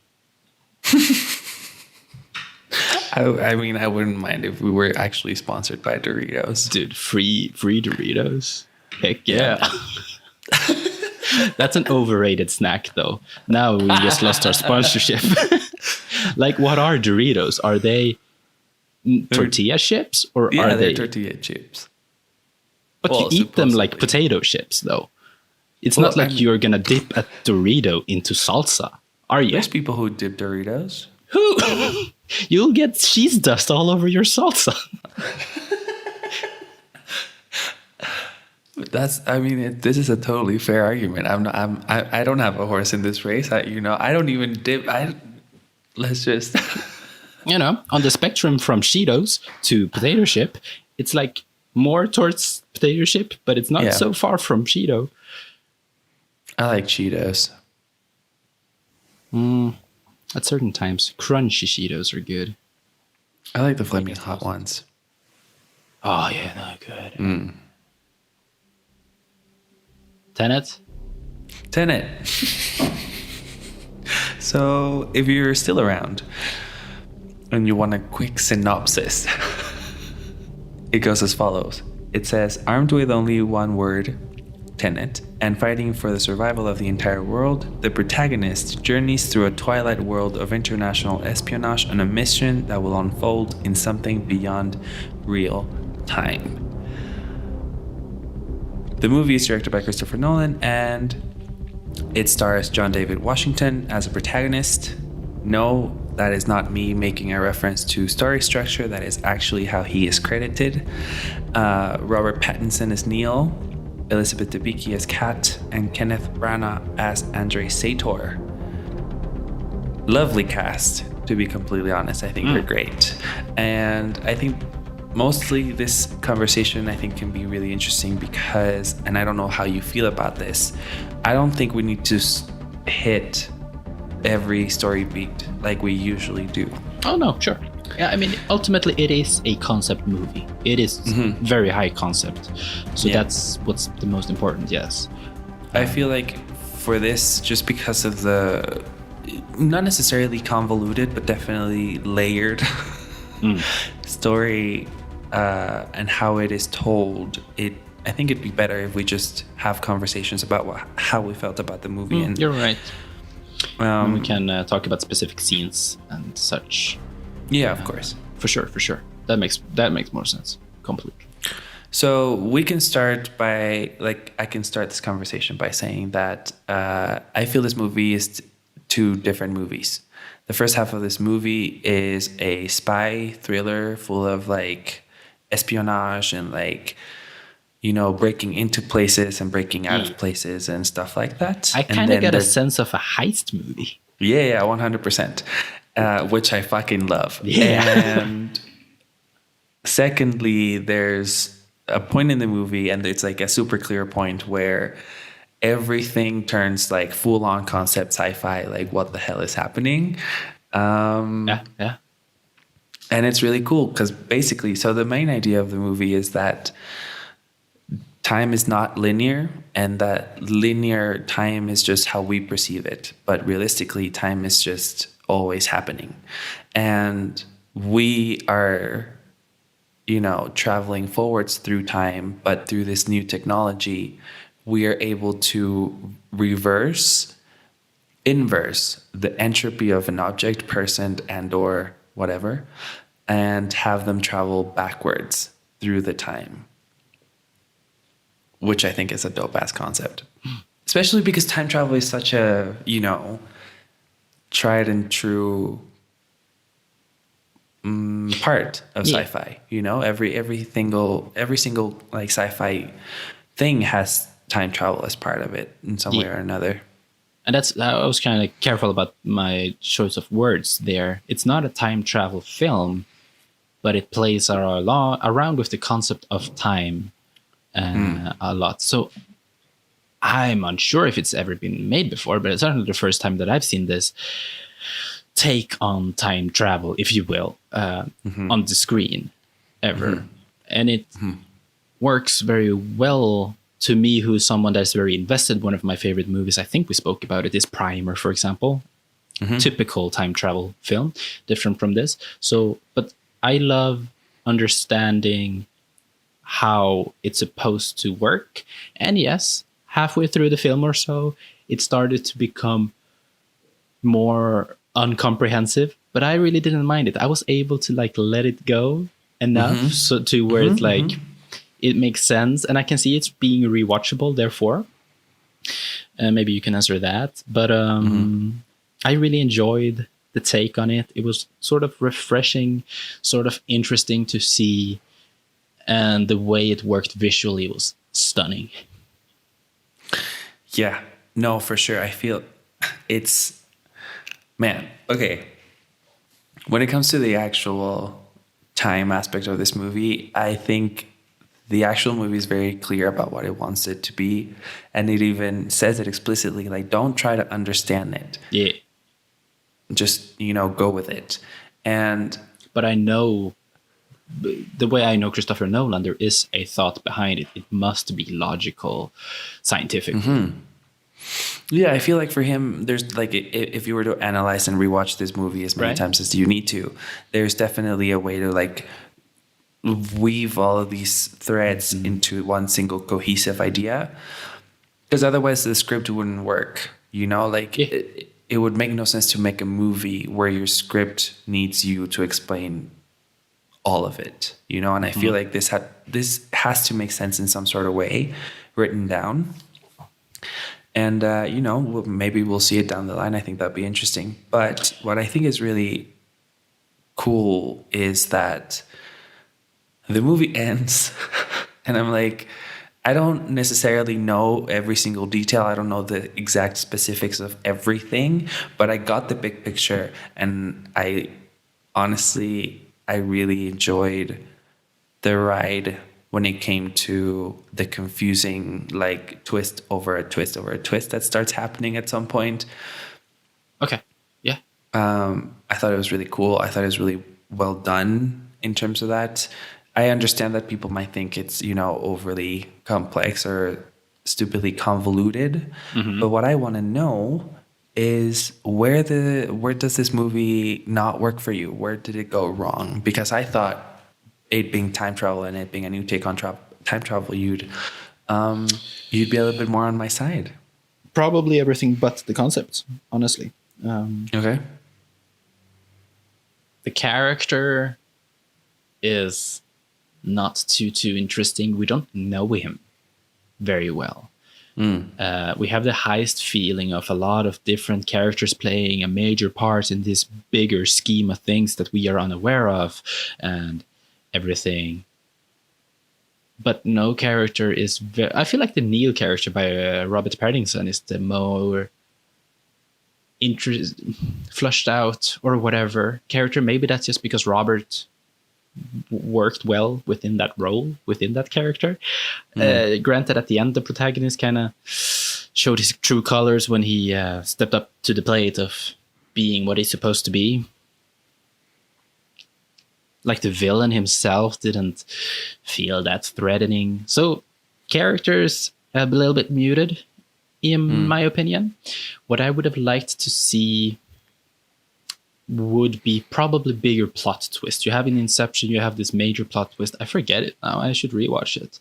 I mean, I wouldn't mind if we were actually sponsored by Doritos. Dude, free Doritos. Heck yeah. That's an overrated snack, though. Now we just lost our sponsorship. Like, what are Doritos? Are they tortilla chips, or are they tortilla chips? But you eat them like potato chips, though. It's not like you're gonna dip a Dorito into salsa, are you? There's people who dip Doritos. Who? You'll get cheese dust all over your salsa. This is a totally fair argument. I don't have a horse in this race. I don't even dip. Let's just. On the spectrum from Cheetos to potato chip, it's like more towards potato chip, but it's not so far from Cheeto. I like Cheetos. At certain times, crunchy Cheetos are good. I like the flaming hot ones. Oh, yeah, no, good. Tenet. So, if you're still around and you want a quick synopsis, it goes as follows. It says, armed with only one word, Tenet, and fighting for the survival of the entire world, the protagonist journeys through a twilight world of international espionage on a mission that will unfold in something beyond real time. The movie is directed by Christopher Nolan, and it stars John David Washington as a protagonist. No, that is not me making a reference to story structure. That is actually how he is credited. Robert Pattinson as Neil, Elizabeth Debicki as Kat, and Kenneth Branagh as Andre Sator. Lovely cast, to be completely honest. I think they're great. And I think mostly this conversation, I think, can be really interesting because, and I don't know how you feel about this, I don't think we need to hit every story beat like we usually do. Oh, no, sure. Yeah, I mean, ultimately, it is a concept movie. It is very high concept. So that's what's the most important, yes. I feel like for this, just because of the, not necessarily convoluted, but definitely layered story and how it is told, I think it'd be better if we just have conversations about how we felt about the movie. And you're right. And we can talk about specific scenes and such. Yeah, of course. For sure. That makes more sense. Completely. So we can start by, I can start this conversation by saying that I feel this movie is two different movies. The first half of this movie is a spy thriller full of espionage and breaking into places and breaking out of places and stuff like that. I kind of get a sense of a heist movie. Yeah, 100%. Which I fucking love. Yeah. And secondly, there's a point in the movie, and it's a super clear point where everything turns full on concept sci-fi. What the hell is happening? Yeah. And it's really cool because basically, so the main idea of the movie is that time is not linear, and that linear time is just how we perceive it. But realistically, time is just always happening. And we are, traveling forwards through time, but through this new technology, we are able to inverse the entropy of an object, person, and or whatever, and have them travel backwards through the time, which I think is a dope ass concept, especially because time travel is such a, tried and true part of sci-fi. Every single like sci-fi thing has time travel as part of it in some way or another. And I was kind of careful about my choice of words there. It's not a time travel film, but it plays around with the concept of time a lot. So I'm unsure if it's ever been made before, but it's certainly the first time that I've seen this take on time travel, if you will, on the screen ever. And it works very well to me, who is someone that's very invested. One of my favorite movies, I think we spoke about it, is Primer, for example. Typical time travel film, different from this. So, but I love understanding how it's supposed to work. And yes, halfway through the film or so, it started to become more uncomprehensive, but I really didn't mind it. I was able to like let it go enough so to where it's like it makes sense, and I can see it's being rewatchable. Therefore, maybe you can answer that. But I really enjoyed the take on it. It was sort of refreshing, sort of interesting to see, and the way it worked visually was stunning. Yeah, no, for sure. I feel it's, man, okay. When it comes to the actual time aspect of this movie, I think the actual movie is very clear about what it wants it to be. And it even says it explicitly, like, don't try to understand it. Yeah. Just, go with it. But I know, the way I know Christopher Nolan, there is a thought behind it. It must be logical, scientific. Yeah, I feel like for him, there's like, if you were to analyze and rewatch this movie as many times as you need to, there's definitely a way to like weave all of these threads into one single cohesive idea, because otherwise the script wouldn't work. It would make no sense to make a movie where your script needs you to explain all of it, and I feel like this has to make sense in some sort of way written down. And maybe we'll see it down the line. I think that'd be interesting. But what I think is really cool is that the movie ends and I'm like, I don't necessarily know every single detail. I don't know the exact specifics of everything, but I got the big picture, and I really enjoyed the ride when it came to the confusing like twist over a twist over a twist that starts happening at some point. Okay. Yeah. I thought it was really cool. I thought it was really well done in terms of that. I understand that people might think it's, overly complex or stupidly convoluted. But what I want to know is where does this movie not work for you? Where did it go wrong? Because I thought it being time travel and it being a new take on time travel, you'd be a little bit more on my side. Probably everything but the concept, honestly. Okay. The character is not too interesting. We don't know him very well. We have the highest feeling of a lot of different characters playing a major part in this bigger scheme of things that we are unaware of and everything. But no character is I feel like the Neil character by Robert Pattinson is the more flushed out or whatever character. Maybe that's just because Robert worked well within that role, within that character. Granted, at the end, the protagonist kind of showed his true colors when he stepped up to the plate of being what he's supposed to be. like the villain himself didn't feel that threatening. So characters a little bit muted, in my opinion. What I would have liked to see would be probably bigger plot twist. You have in Inception, you have this major plot twist. I forget it now. I should rewatch it.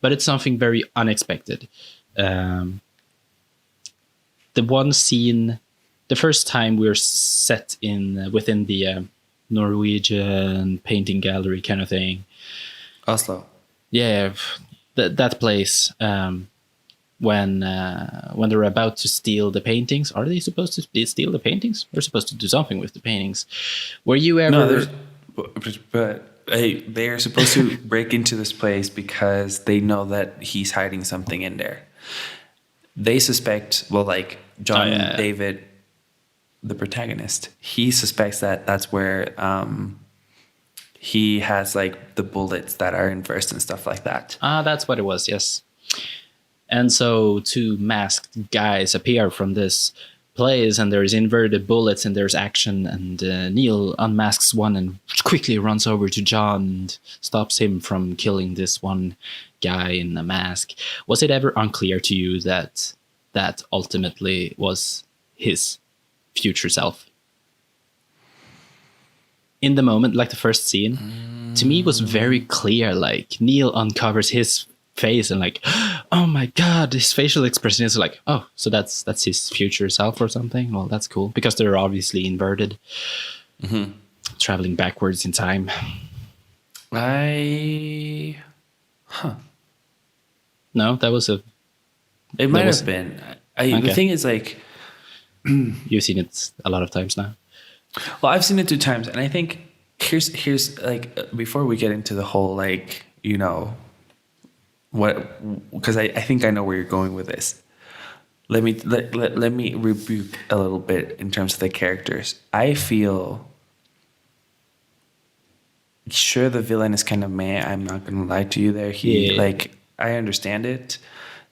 But it's something very unexpected. The one scene, the first time we're set in within the Norwegian painting gallery kind of thing. Oslo. Yeah, that place. When they're about to steal the paintings, are they supposed to steal the paintings? They're supposed to do something with the paintings. Were you ever? No, but hey, they're supposed to break into this place because they know that he's hiding something in there. They suspect, well, like John David, the protagonist, he suspects that that's where he has like the bullets that are inversed and stuff like that. That's what it was. Yes. And so two masked guys appear from this place, and there's inverted bullets and there's action, and Neil unmasks one and quickly runs over to John and stops him from killing this one guy in a mask. Was it ever unclear to you that that ultimately was his future self? In the moment, like the first scene, to me it was very clear. Like Neil uncovers his face and like, oh my god, his facial expression is like, oh, so that's his future self or something. Well, that's cool because they're obviously inverted, traveling backwards in time. No, that was a. It might have been. Okay. The thing is, like, you've seen it a lot of times now. Well, I've seen it 2 times, and I think here's like before we get into the whole like, you know, what, because I think I know where you're going with this. Let me rebuke a little bit in terms of the characters. I feel sure the villain is kind of meh. I'm not gonna lie to you there. Like, I understand it.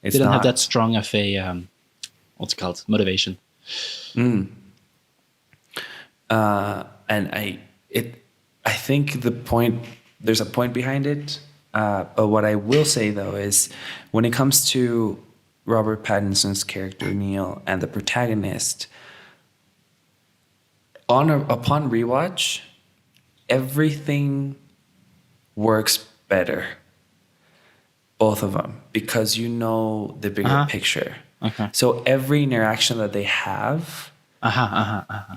It's didn't not have that strong of a what's it called, motivation. And I think there's a point behind it. But what I will say though is, when it comes to Robert Pattinson's character Neil and the protagonist, upon rewatch, everything works better. Both of them, because you know the bigger picture. Okay. So every interaction that they have,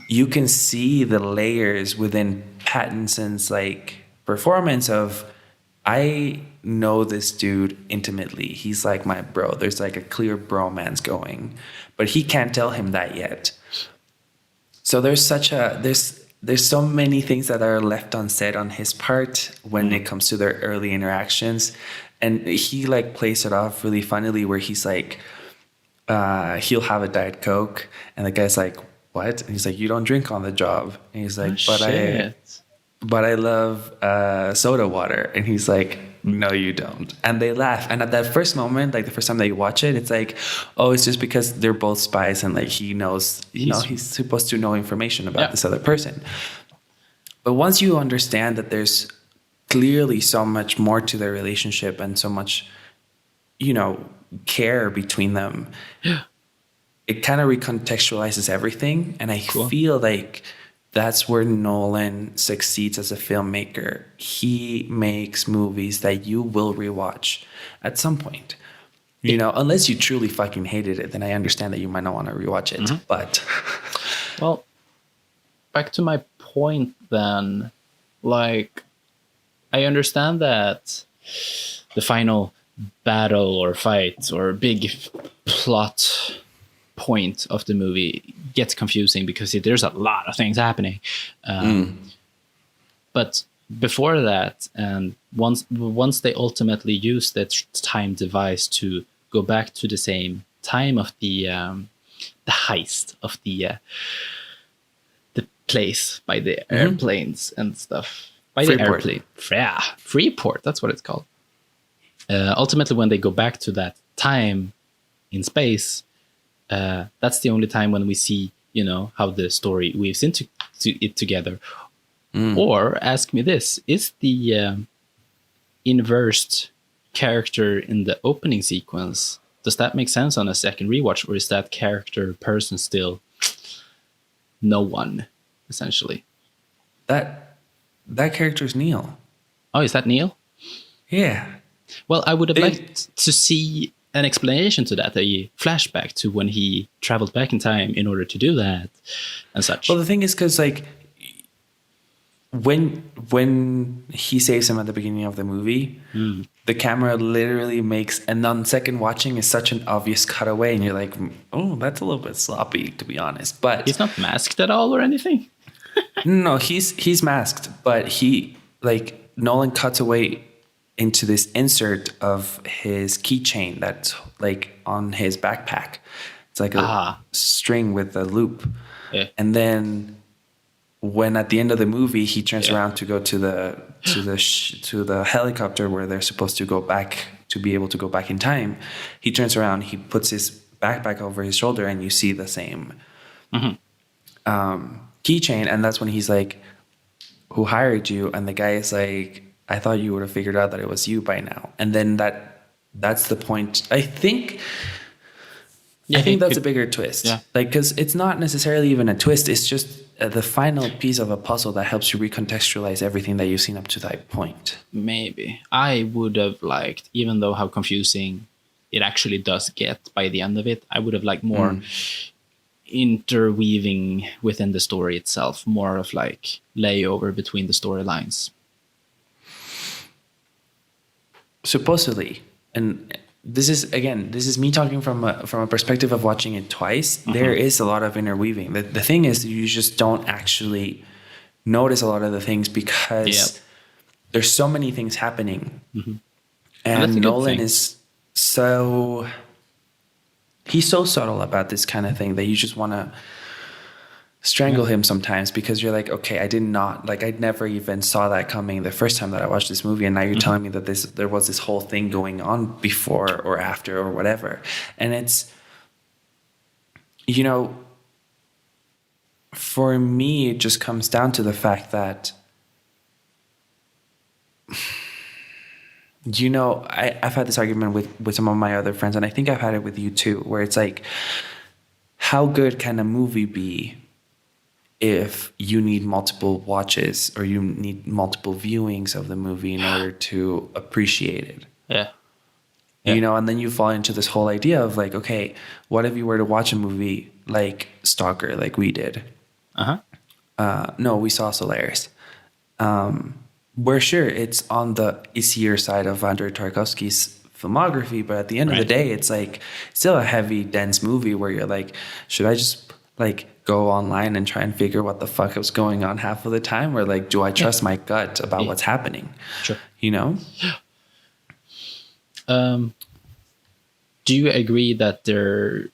you can see the layers within Pattinson's like performance of, I know this dude intimately. He's like my bro. There's like a clear bromance going, but he can't tell him that yet. So there's so many things that are left unsaid on his part when it comes to their early interactions. And he like plays it off really funnily, where he's like, he'll have a Diet Coke, and the guy's like, what? And he's like, you don't drink on the job. And he's like, but I love soda water. And he's like, no, you don't. And they laugh. And at that first moment, like the first time that you watch it, it's like, oh, it's just because they're both spies, and like he knows, he's supposed to know information about this other person. But once you understand that there's clearly so much more to their relationship and so much, care between them, it kind of recontextualizes everything. And I feel like that's where Nolan succeeds as a filmmaker. He makes movies that you will rewatch at some point. Unless you truly fucking hated it, then I understand that you might not want to rewatch it. But well, back to my point then, like, I understand that the final battle or fight or big plot point of the movie gets confusing because there's a lot of things happening. But before that, and once they ultimately use that time device to go back to the same time of the heist of the place by the airplanes and stuff. By Freeport. The airplane. Freeport, that's what it's called. Ultimately, when they go back to that time in space, that's the only time when we see, how the story weaves into it together. Or ask me this: is the inversed character in the opening sequence, does that make sense on a second rewatch, or is that character person still no one, essentially? That character is Neil. Oh, is that Neil? Yeah. Well, I would have liked to see an explanation to that, a flashback to when he traveled back in time in order to do that and such. Well, the thing is, because like when he saves him at the beginning of the movie, the camera literally makes, and on second watching is such an obvious cutaway, and you're like, oh, that's a little bit sloppy, to be honest. But he's not masked at all or anything. No, he's masked, but he, like, Nolan cuts away into this insert of his keychain that's like on his backpack. It's like a string with a loop. Yeah. And then when at the end of the movie he turns around to go to the helicopter where they're supposed to go back to be able to go back in time, he turns around, he puts his backpack over his shoulder, and you see the same keychain, and that's when he's like, "Who hired you?" And the guy is like, "I thought you would have figured out that it was you by now." And then that's the point. I think that's a bigger twist. Yeah. Like, because it's not necessarily even a twist. It's just the final piece of a puzzle that helps you recontextualize everything that you've seen up to that point. Maybe. I would have liked, even though how confusing it actually does get by the end of it, I would have liked more interweaving within the story itself, more of like layover between the storylines. Supposedly, and this is me talking from a perspective of watching it twice. There is a lot of interweaving. The thing is, you just don't actually notice a lot of the things because there's so many things happening, and Nolan is he's so subtle about this kind of thing that you just want to strangle him sometimes, because you're like, okay, I never even saw that coming the first time that I watched this movie, and now you're telling me that there was this whole thing going on before or after or whatever. And it's, for me, it just comes down to the fact that, I've had this argument with some of my other friends, and I think I've had it with you too, where it's like, how good can a movie be if you need multiple watches or you need multiple viewings of the movie in order to appreciate it? Yeah. And then you fall into this whole idea of like, okay, what if you were to watch a movie like Stalker, like we did? No, we saw Solaris. Where sure, it's on the easier side of Andrei Tarkovsky's filmography, but at the end of the day, it's like still a heavy, dense movie where you're like, should I just like go online and try and figure what the fuck is going on half of the time, or like, do I trust my gut about what's happening? Sure. Do you agree that there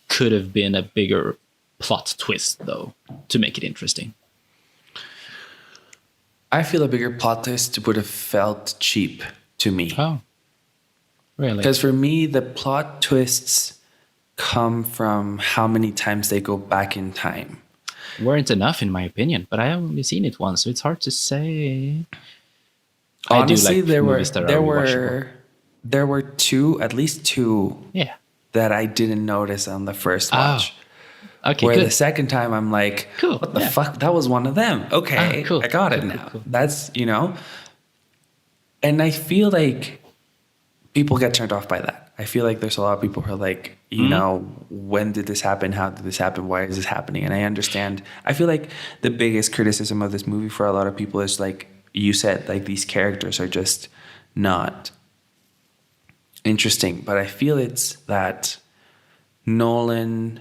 could have been a bigger plot twist though to make it interesting? I feel a bigger plot twist would have felt cheap to me. Oh, really? Because for me, the plot twists come from how many times they go back in time. Weren't enough, in my opinion, but I have only seen it once, so it's hard to say. Honestly, I do like there were at least two that I didn't notice on the first watch. Okay, where good. The second time I'm like, cool, what the fuck? That was one of them. Okay, cool. I got it now. Cool. That's, and I feel like people get turned off by that. I feel like there's a lot of people who are like, when did this happen? How did this happen? Why is this happening? And I understand. I feel like the biggest criticism of this movie for a lot of people is like you said, like these characters are just not interesting. But I feel it's that Nolan,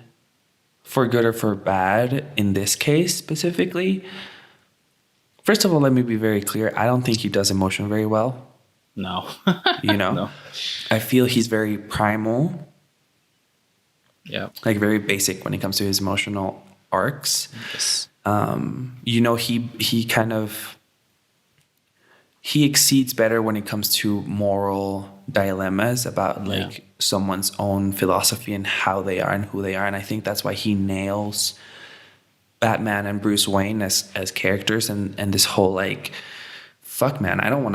for good or for bad, in this case specifically, first of all, let me be very clear. I don't think he does emotion very well. No. No. I feel he's very primal. Yeah. Like very basic when it comes to his emotional arcs. Yes. He exceeds better when it comes to moral dilemmas about like someone's own philosophy and how they are and who they are. And I think that's why he nails Batman and Bruce Wayne as characters, and this whole like, fuck man, I don't want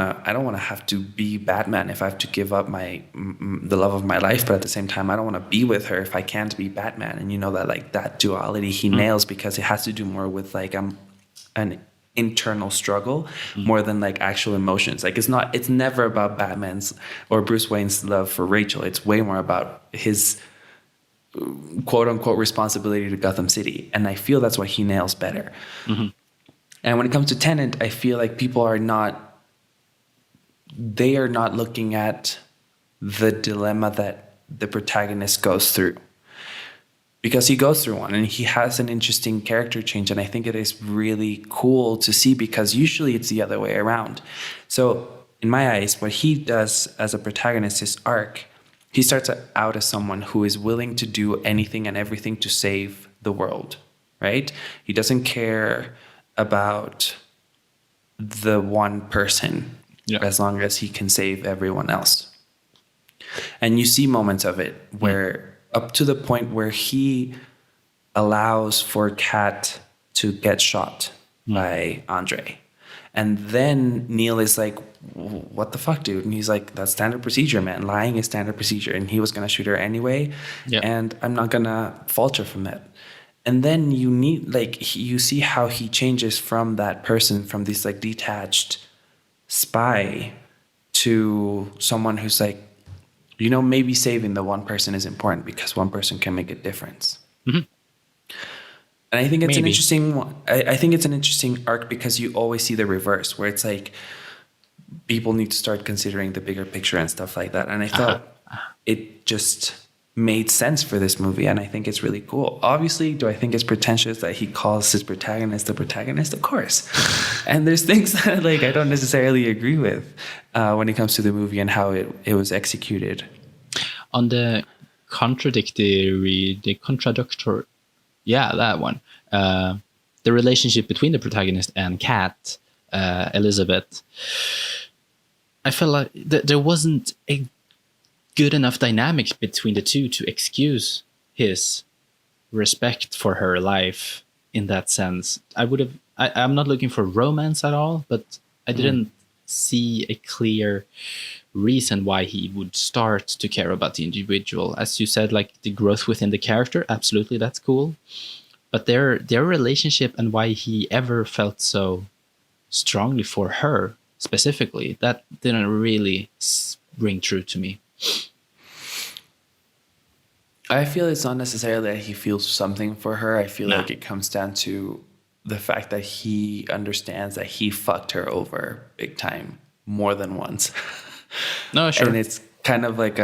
to have to be Batman if I have to give up the love of my life, but at the same time I don't want to be with her if I can't be Batman. And you know, that like that duality he nails, because it has to do more with like an internal struggle more than like actual emotions. Like it's never about Batman's or Bruce Wayne's love for Rachel. It's way more about his quote unquote responsibility to Gotham City, and I feel that's what he nails better. And when it comes to Tenet, I feel like people are not looking at the dilemma that the protagonist goes through, because he goes through one and he has an interesting character change. And I think it is really cool to see, because usually it's the other way around. So in my eyes, what he does as a protagonist, his arc, he starts out as someone who is willing to do anything and everything to save the world, right? He doesn't care about the one person as long as he can save everyone else. And you see moments of it where up to the point where he allows for Kat to get shot by Andre. And then Neil is like, what the fuck, dude? And he's like, that's standard procedure, man. Lying is standard procedure. And he was going to shoot her anyway. And I'm not going to falter from that. And then you see how he changes from that person, from this like detached spy, to someone who's like, you know, maybe saving the one person is important because one person can make a difference. And I think it's an interesting one. I think it's an interesting arc, because you always see the reverse, where it's like people need to start considering the bigger picture and stuff like that. And I thought it just made sense for this movie, and I think it's really cool. Obviously, do I think it's pretentious that he calls his protagonist the protagonist? Of course. And there's things that like I don't necessarily agree with when it comes to the movie and how it was executed. On the contradictory, that one. The relationship between the protagonist and Kat, Elizabeth, I felt like there wasn't a good enough dynamic between the two to excuse his respect for her life in that sense. I'm not looking for romance at all, but I didn't see a clear reason why he would start to care about the individual. As you said, like the growth within the character, absolutely, that's cool. But their relationship and why he ever felt so strongly for her specifically, that didn't really ring true to me. I feel it's not necessarily that he feels something for her. I feel like it comes down to the fact that he understands that he fucked her over big time more than once. No, sure. And it's kind of like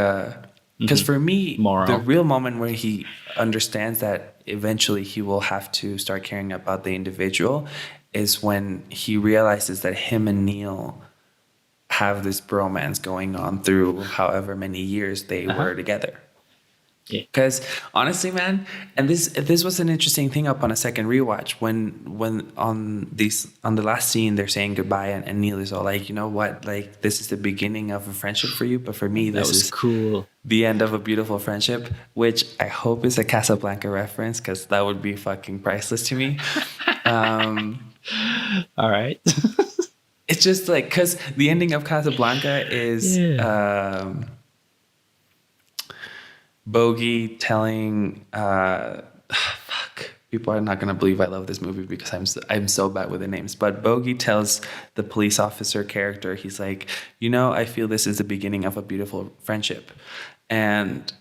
because for me, the real moment where he understands that eventually he will have to start caring about the individual is when he realizes that him and Neil have this bromance going on through however many years they were together. Because honestly, man, and this was an interesting thing up on a second rewatch when on the last scene they're saying goodbye, and Neil is all like, you know what, like this is the beginning of a friendship for you, but for me this is cool. The end of a beautiful friendship, which I hope is a Casablanca reference, because that would be fucking priceless to me. All right. It's just like, because the ending of Casablanca is Bogey telling people are not going to believe I love this movie because I'm so bad with the names, but Bogey tells the police officer character, he's like, you know, I feel this is the beginning of a beautiful friendship. And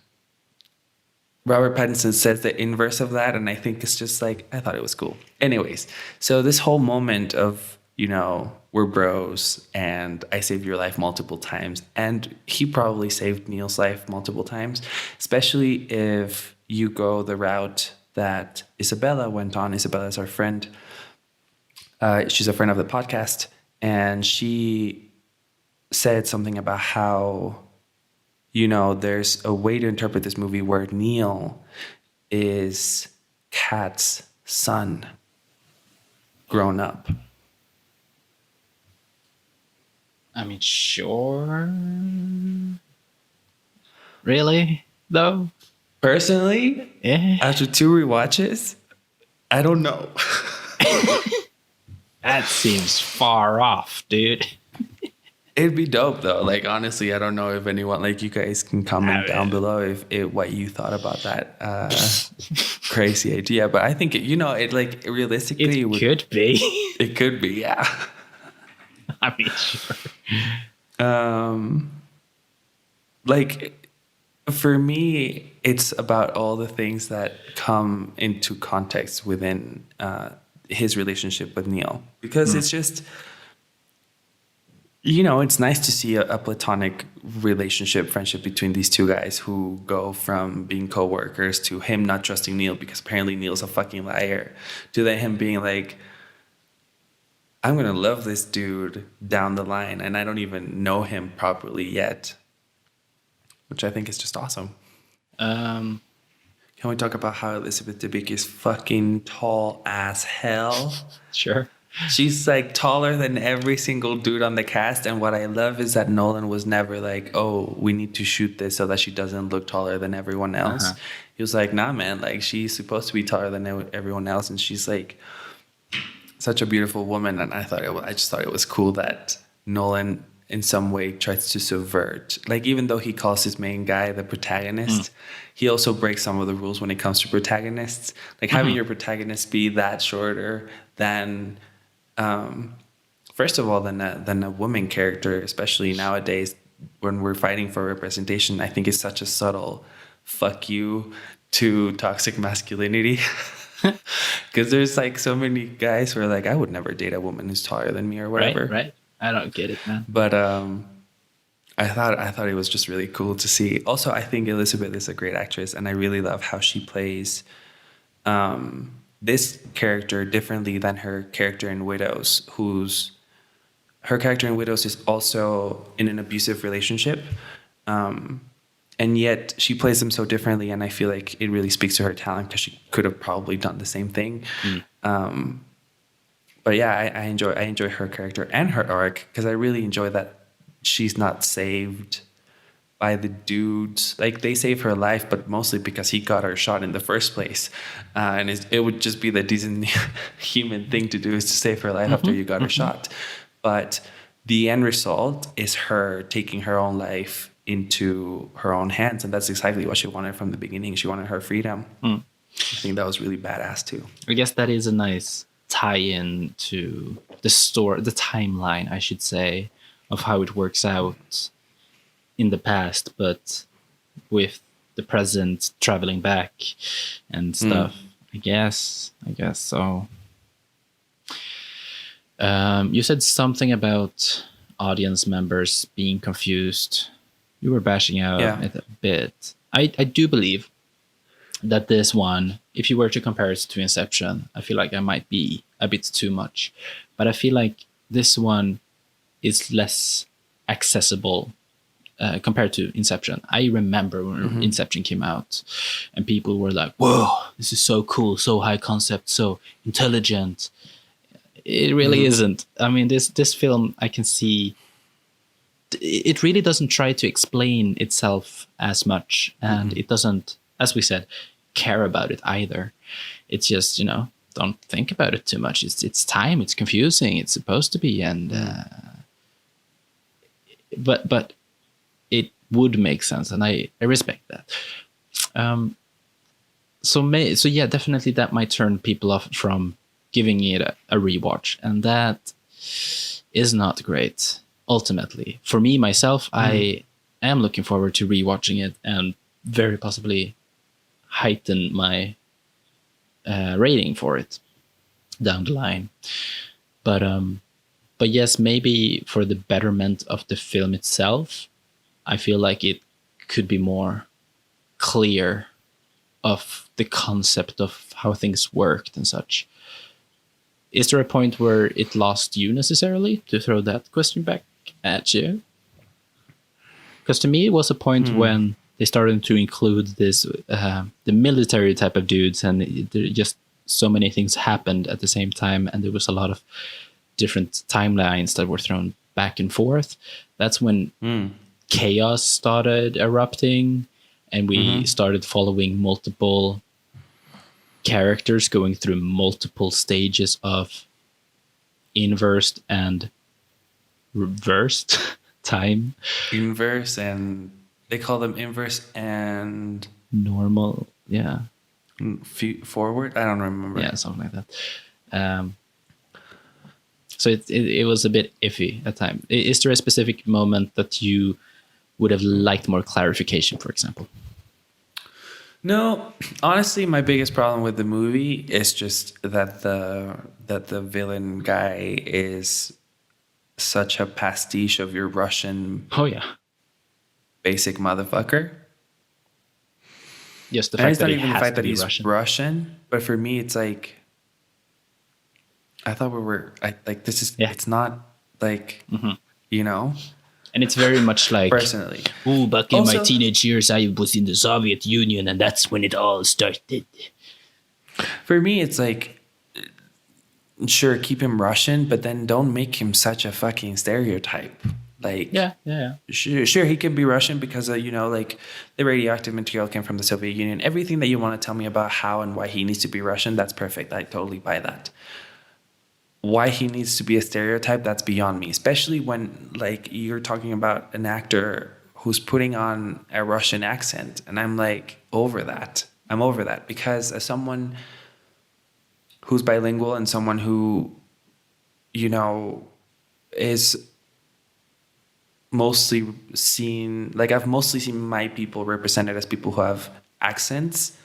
Robert Pattinson says the inverse of that, and I think it's just like, I thought it was cool. Anyways, so this whole moment of, you know, we're bros and I saved your life multiple times, and he probably saved Neil's life multiple times, especially if you go the route that Isabella went on. Isabella is our friend. She's a friend of the podcast, and she said something about how, you know, there's a way to interpret this movie where Neil is Kat's son grown up. I mean, sure. Really, though? Personally, after 2 rewatches, I don't know. That seems far off, dude. It'd be dope though. Like honestly, I don't know if anyone, like, you guys can comment down below if what you thought about that crazy idea. But I think it like realistically It could be. It could be, yeah. I mean, sure. Like for me, it's about all the things that come into context within his relationship with Neil, because it's just, it's nice to see a platonic relationship, friendship between these two guys who go from being co-workers to him not trusting Neil because apparently Neil's a fucking liar, to then him being like, I'm going to love this dude down the line and I don't even know him properly yet, which I think is just awesome. Can we talk about how Elizabeth Debicki is fucking tall as hell? Sure. She's like taller than every single dude on the cast. And what I love is that Nolan was never like, oh, we need to shoot this so that she doesn't look taller than everyone else. He was like, nah, man, like she's supposed to be taller than everyone else. And she's like such a beautiful woman. And I just thought it was cool that Nolan in some way tries to subvert, like, even though he calls his main guy the protagonist, he also breaks some of the rules when it comes to protagonists. Like having your protagonist be that shorter than, first of all, than a woman character, especially nowadays when we're fighting for representation, I think is such a subtle fuck you to toxic masculinity. Because there's like so many guys who are like, I would never date a woman who's taller than me or whatever. Right. I don't get it, man. But I thought it was just really cool to see. Also, I think Elizabeth is a great actress, and I really love how she plays this character differently than her character in Widows, her character in Widows is also in an abusive relationship. And yet she plays them so differently, and I feel like it really speaks to her talent because she could have probably done the same thing. But yeah, I enjoy her character and her arc, because I really enjoy that she's not saved by the dudes. Like, they save her life, but mostly because he got her shot in the first place. And it would just be the decent human thing to do, is to save her life after you got her shot. But the end result is her taking her own life into her own hands, and that's exactly what she wanted from the beginning. She wanted her freedom. I think that was really badass too. I guess that is a nice tie-in to the story, the timeline, I should say, of how it works out in the past, but with the present traveling back and stuff. I guess so. You said something about audience members being confused. You were bashing out it a bit. I do believe that this one, if you were to compare it to Inception, I feel like I might be a bit too much. But I feel like this one is less accessible compared to Inception. I remember when Inception came out and people were like, whoa, this is so cool, so high concept, so intelligent. It really isn't. I mean, this film, I can see, it really doesn't try to explain itself as much, and it doesn't, as we said, care about it either. It's just, don't think about it too much. It's time. It's confusing. It's supposed to be, and but it would make sense, and I respect that. So yeah, definitely that might turn people off from giving it a rewatch, and that is not great. Ultimately, for me myself, I am looking forward to rewatching it and very possibly heighten my rating for it down the line. But yes, maybe for the betterment of the film itself, I feel like it could be more clear of the concept of how things worked and such. Is there a point where it lost you necessarily, to throw that question back at you? Because to me, it was a point when they started to include this, the military type of dudes, and just so many things happened at the same time, and there was a lot of different timelines that were thrown back and forth. That's when chaos started erupting, and we started following multiple characters going through multiple stages of inversed and reversed time. Inverse, and they call them inverse and Normal, yeah. Forward. I don't remember. Yeah, something like that. So it was a bit iffy at times. Is there a specific moment that you would have liked more clarification, for example? No, honestly, my biggest problem with the movie is just that the villain guy is such a pastiche of your Russian Oh yeah, basic motherfucker. yes. The And fact it's that not he even the has fact to that be he's Russian. Russian, but for me, it's like I thought this is. Yeah. It's not like you know. And it's very much like, Personally, oh, back in my Also- teenage years, I was in the Soviet Union, and that's when it all started. for me, it's like sure, keep him Russian, but then don't make him such a fucking stereotype. Like Yeah. Sure, he can be Russian because like the radioactive material came from the Soviet Union. Everything that you want to tell me about how and why he needs to be Russian, that's perfect. I totally buy that. Why he needs to be a stereotype, that's beyond me. Especially when like you're talking about an actor who's putting on a Russian accent, and I'm like over that. I'm over that because as someone who's bilingual and someone who is mostly seen, like I've mostly seen my people represented as people who have accents.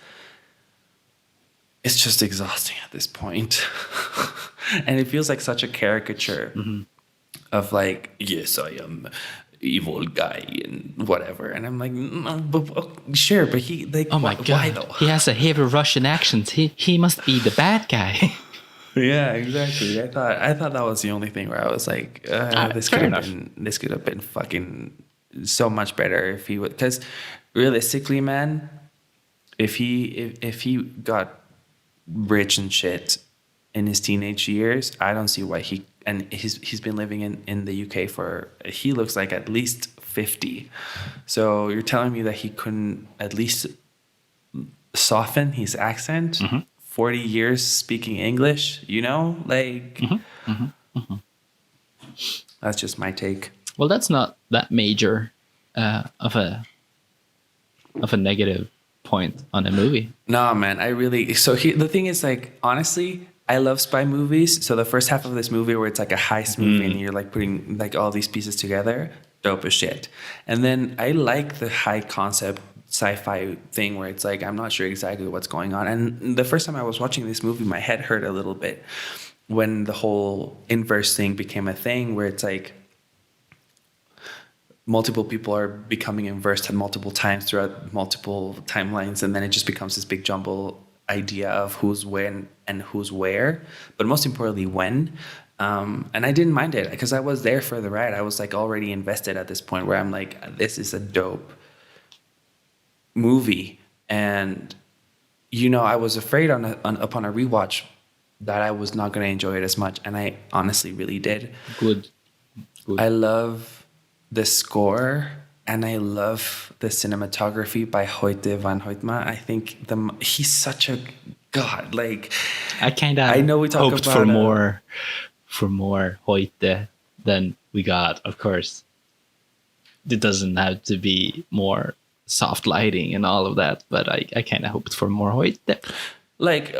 It's just exhausting at this point. And it feels like such a caricature of like, yes, I am evil guy and whatever. And I'm like, sure, but he like, Oh my why god, though? he has a heavy Russian accent. He must be the bad guy. Yeah, exactly. I thought that was the only thing where I was like, this fair could have been fucking so much better if he would. Because realistically, man, if he got rich and shit in his teenage years, I don't see why he's been living in the UK for, he looks like at least 50. So you're telling me that he couldn't at least soften his accent? 40 years speaking English, like that's just my take. Well, that's not that major of a negative point on a movie. No, man, the thing is, like, honestly, I love spy movies. So the first half of this movie where it's like a heist movie and you're like putting like all these pieces together, dope as shit. And then I like the high concept sci-fi thing where it's like I'm not sure exactly what's going on. And the first time I was watching this movie, my head hurt a little bit when the whole inverse thing became a thing where it's like multiple people are becoming inversed at multiple times throughout multiple timelines, and then it just becomes this big jumble idea of who's when and who's where, but most importantly when. And I didn't mind it because I was there for the ride. I was like already invested at this point where I'm like, this is a dope movie. And I was afraid upon a rewatch that I was not going to enjoy it as much, and I honestly really did. Good. I love the score and I love the cinematography by Hoyte van Hoytma. I think he's such a god. Like I know we talk hoped about for more Hoyte than we got. Of course, it doesn't have to be more soft lighting and all of that, but I kind of hoped for more Hoyte. Like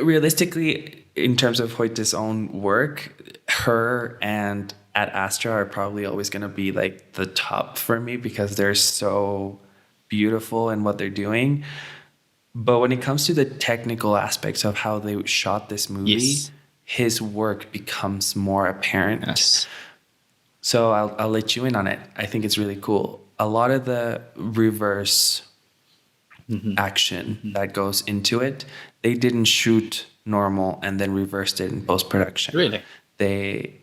realistically, in terms of Hoyte's own work, her and Ad Astra are probably always going to be like the top for me because they're so beautiful in what they're doing. But when it comes to the technical aspects of how they shot this movie, Yes. his work becomes more apparent. Yes. So I'll let you in on it. I think it's really cool. A lot of the reverse action that goes into it, they didn't shoot normal and then reversed it in post-production. Really? They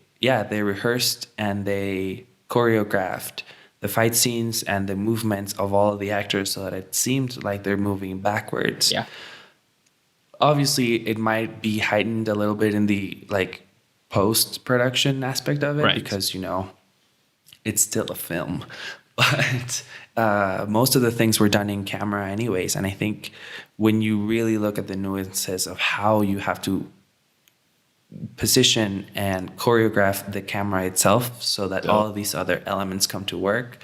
rehearsed and they choreographed the fight scenes and the movements of all of the actors so that it seemed like they're moving backwards. Yeah. Obviously, it might be heightened a little bit in the like post-production aspect of it Right. because, it's still a film. but most of the things were done in camera anyways. And I think when you really look at the nuances of how you have to position and choreograph the camera itself so that all of these other elements come to work,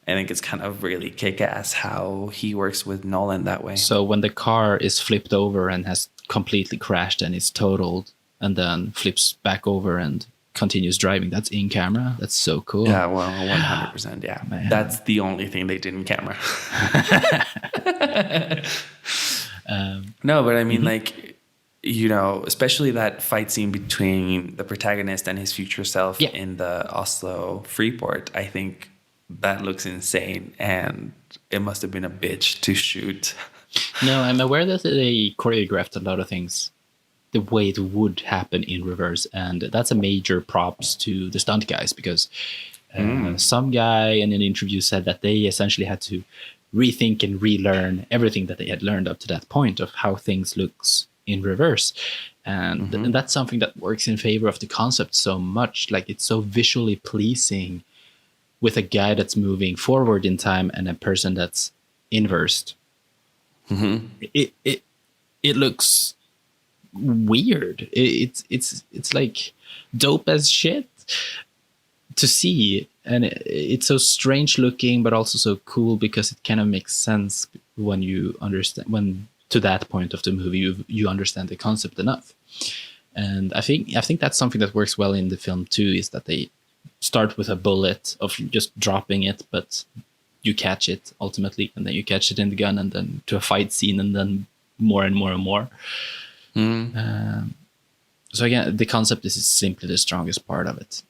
I think it's kind of really kick-ass how he works with Nolan that way. So when the car is flipped over and has completely crashed and is totaled, and then flips back over and continues driving, that's in camera. That's so cool. Yeah, well, 100%. Yeah, Man. That's the only thing they did in camera. No, but I mean, like, you know, especially that fight scene between the protagonist and his future self in the Oslo Freeport, I think that looks insane, and it must have been a bitch to shoot. No, I'm aware that they choreographed a lot of things the way it would happen in reverse, and that's a major props to the stunt guys, because some guy in an interview said that they essentially had to rethink and relearn everything that they had learned up to that point of how things looks in reverse. And that's something that works in favor of the concept so much. Like, it's so visually pleasing with a guy that's moving forward in time and a person that's inversed. It looks weird. It's like dope as shit to see, and it's so strange looking, but also so cool because it kind of makes sense when you understand, when to that point of the movie you understand the concept enough. And I think that's something that works well in the film too, is that they start with a bullet of just dropping it, but you catch it ultimately, and then you catch it in the gun, and then to a fight scene, and then more and more and more. So again, the concept is simply the strongest part of it.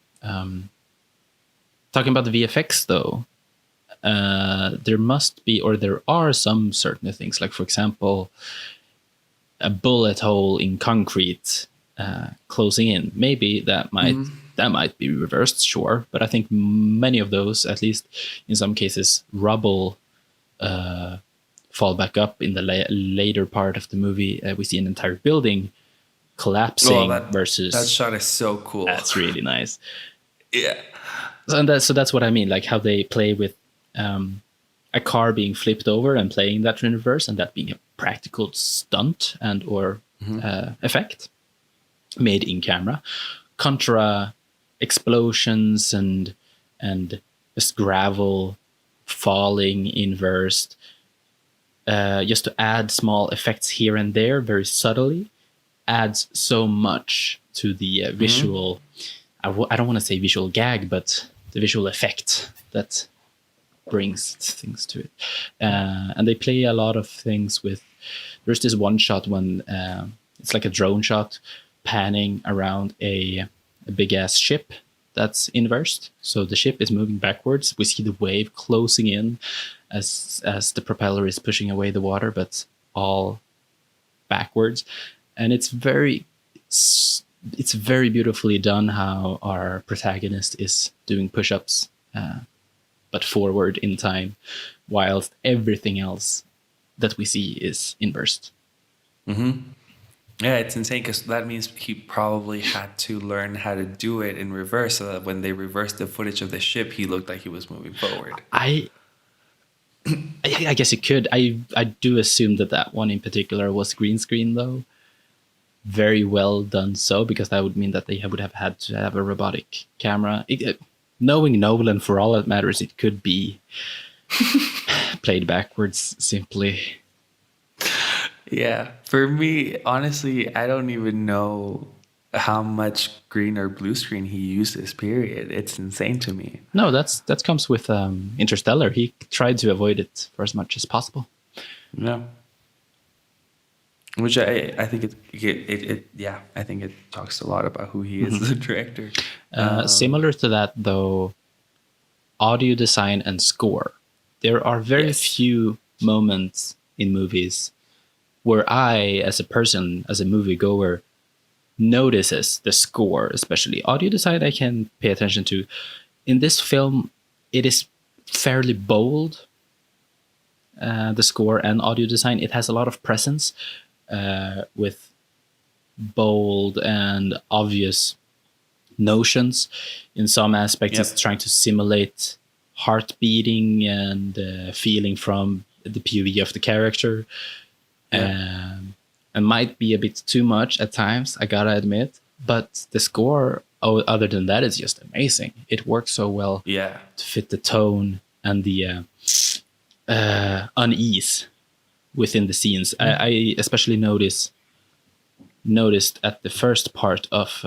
Talking about the VFX though, there must be, or there are some certain things, like for example, a bullet hole in concrete closing in. Maybe that might be reversed, sure, but I think many of those, at least in some cases, rubble fall back up in the later part of the movie. We see an entire building collapsing versus that shot is so cool. That's really nice. Yeah. So that's what I mean, like how they play with a car being flipped over and playing that in reverse, and that being a practical stunt and or effect made in camera, contra explosions and just gravel falling inversed, just to add small effects here and there very subtly, adds so much to the visual. I don't want to say visual gag, but the visual effect that brings things to it. And they play a lot of things with, there's this one shot when it's like a drone shot panning around a big ass ship that's inversed. So the ship is moving backwards. We see the wave closing in as the propeller is pushing away the water, but all backwards. And it's very beautifully done how our protagonist is doing push-ups, but forward in time, whilst everything else that we see is inversed. Yeah, it's insane, because that means he probably had to learn how to do it in reverse, so that when they reversed the footage of the ship, he looked like he was moving forward. I guess it could. I do assume that one in particular was green screen, though. Very well done, so, because that would mean that they would have had to have a robotic camera. Knowing Nolan, for all that matters, it could be played backwards simply. Yeah, for me, honestly, I don't even know how much green or blue screen he used this period. It's insane to me. No, that comes with Interstellar. He tried to avoid it for as much as possible. Yeah. Which I think I think it talks a lot about who he is as a director. Similar to that, though, audio design and score. There are very few moments in movies where I, as a person, as a moviegoer, notices the score, especially audio design. I can pay attention to. In this film, it is fairly bold. The score and audio design, it has a lot of presence. With bold and obvious notions. In some aspects, it's trying to simulate heart beating and feeling from the POV of the character. It might be a bit too much at times, I gotta admit. But the score, other than that, is just amazing. It works so well to fit the tone and the unease within the scenes. I especially noticed at the first part of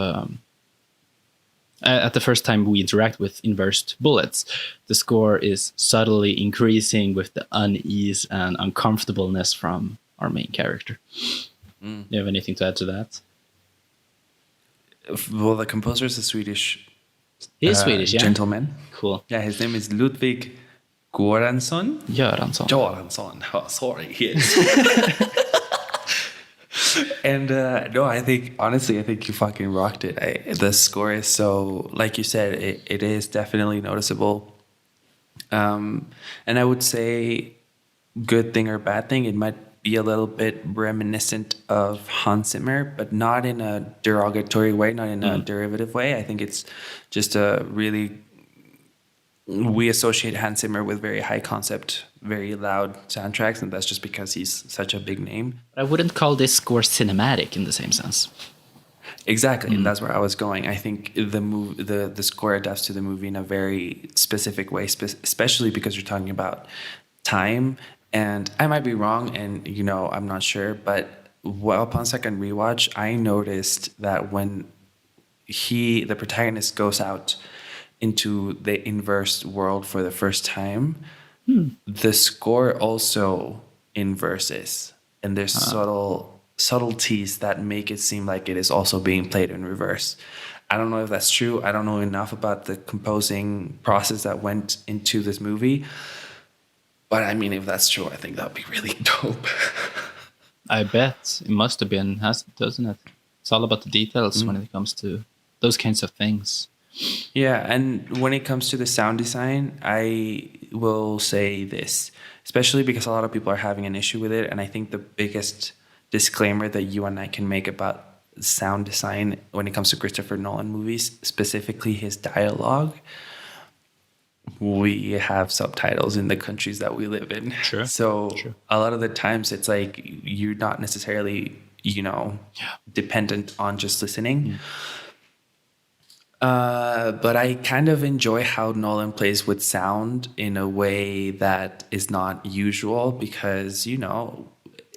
at the first time we interact with inversed bullets, the score is subtly increasing with the unease and uncomfortableness from our main character. Do you have anything to add to that? Well, the composer is a Swedish. He's Swedish, yeah. Gentleman. Cool. Yeah, his name is Ludwig Göransson. Göransson. Oh, sorry, he is. And no, I think you fucking rocked it. The score is so, like you said, it is definitely noticeable. And I would say, good thing or bad thing, it might be a little bit reminiscent of Hans Zimmer, but not in a derogatory way, not in a derivative way. I think it's just we associate Hans Zimmer with very high concept, very loud soundtracks, and that's just because he's such a big name. I wouldn't call this score cinematic in the same sense. Exactly, and that's where I was going. I think the score adapts to the movie in a very specific way, especially because you're talking about time. And I might be wrong, and I'm not sure, but upon second rewatch, I noticed that when the protagonist goes out into the inversed world for the first time, the score also inverses, and there's subtleties that make it seem like it is also being played in reverse. I don't know if that's true. I don't know enough about the composing process that went into this movie. But I mean, if that's true, I think that would be really dope. I bet it must have been, doesn't it? It's all about the details when it comes to those kinds of things. Yeah, and when it comes to the sound design, I will say this, especially because a lot of people are having an issue with it. And I think the biggest disclaimer that you and I can make about sound design when it comes to Christopher Nolan movies, specifically his dialogue, we have subtitles in the countries that we live in. Sure. So a lot of the times it's like you're not necessarily, dependent on just listening. But I kind of enjoy how Nolan plays with sound in a way that is not usual because,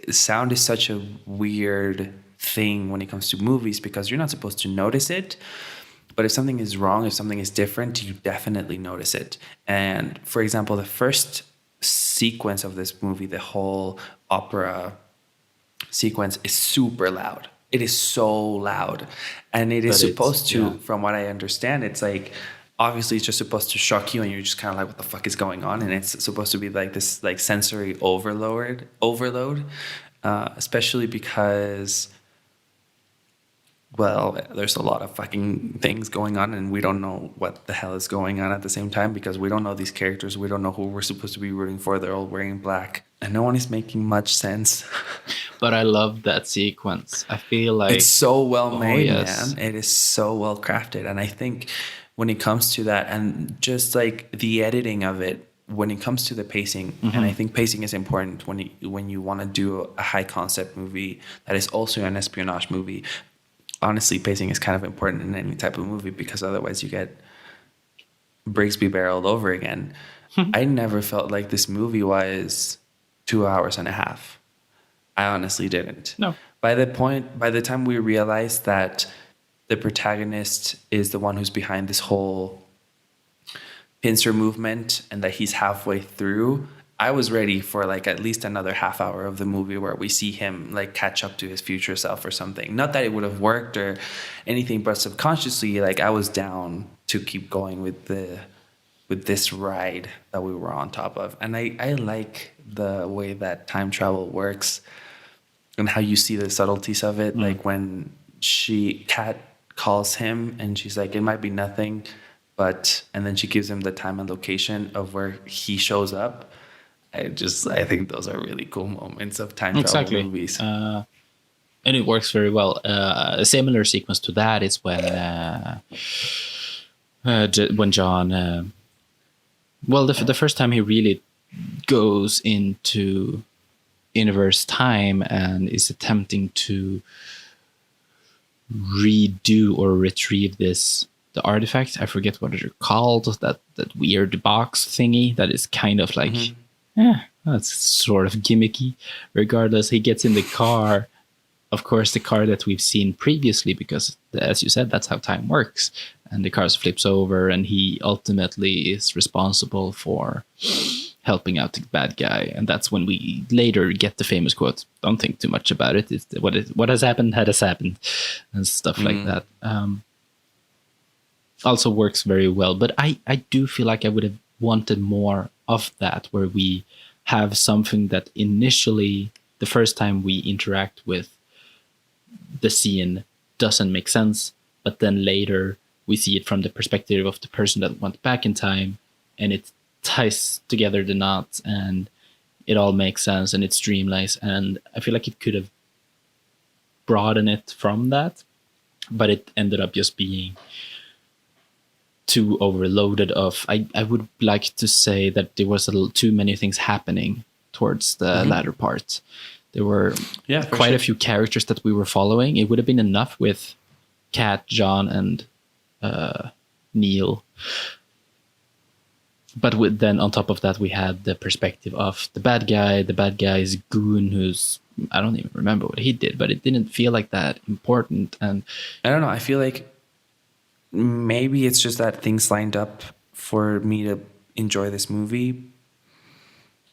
sound is such a weird thing when it comes to movies because you're not supposed to notice it. But if something is wrong, if something is different, you definitely notice it. And for example, the first sequence of this movie, the whole opera sequence, is super loud. It is so loud. And it is supposed to, from what I understand, it's like, obviously it's just supposed to shock you and you're just kind of like, what the fuck is going on? And it's supposed to be like this like sensory overload, especially because, well, there's a lot of fucking things going on and we don't know what the hell is going on at the same time because we don't know these characters. We don't know who we're supposed to be rooting for. They're all wearing black and no one is making much sense. But I love that sequence. I feel like it's so well made, man. It is so well crafted. And I think when it comes to that and just like the editing of it, when it comes to the pacing, and I think pacing is important when you want to do a high concept movie that is also an espionage movie. Honestly, pacing is kind of important in any type of movie because otherwise you get Brigsby barreled over again. I never felt like this movie was 2 hours and a half. I honestly didn't. No. By the time we realized that the protagonist is the one who's behind this whole pincer movement and that he's halfway through, I was ready for like at least another half hour of the movie where we see him like catch up to his future self or something. Not that it would have worked or anything, but subconsciously, like I was down to keep going with this ride that we were on top of. And I like the way that time travel works and how you see the subtleties of it. Like when Kat calls him and she's like, it might be nothing, and then she gives him the time and location of where he shows up. I think those are really cool moments of time travel movies. And it works very well. A similar sequence to that is when John Well, the first time he really goes into inverse time and is attempting to redo or retrieve the artifact. I forget what they're called. That weird box thingy that is kind of like, that's sort of gimmicky. Regardless, he gets in the car. Of course, the car that we've seen previously, because as you said, that's how time works. And the car flips over, and he ultimately is responsible for helping out the bad guy. And that's when we later get the famous quote, "Don't think too much about it. It's what has happened has happened," and stuff like that. Also works very well. But I do feel like I would have wanted more of that, where we have something that initially, the first time we interact with the scene, doesn't make sense, but then later we see it from the perspective of the person that went back in time, and it ties together the knots, and it all makes sense, and it streamlines. And I feel like it could have broadened it from that, but it ended up just being too overloaded of, I would like to say that there was a little too many things happening towards the latter part. There were quite a few characters that we were following. It would have been enough with Kat, John, and Neil. But then on top of that, we had the perspective of the bad guy. The bad guy's goon, who's, I don't even remember what he did, but it didn't feel like that important. And I don't know. I feel like maybe it's just that things lined up for me to enjoy this movie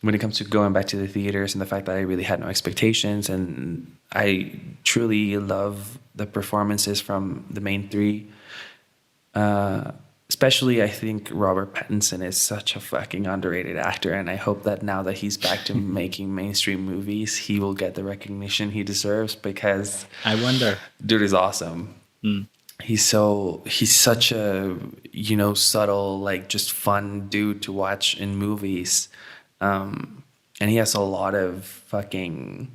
when it comes to going back to the theaters, and the fact that I really had no expectations. And I truly love the performances from the main three. Especially, I think Robert Pattinson is such a fucking underrated actor, and I hope that now that he's back to making mainstream movies, he will get the recognition he deserves, because I wonder, dude is awesome. He's such a, subtle, like, just fun dude to watch in movies. And he has a lot of fucking,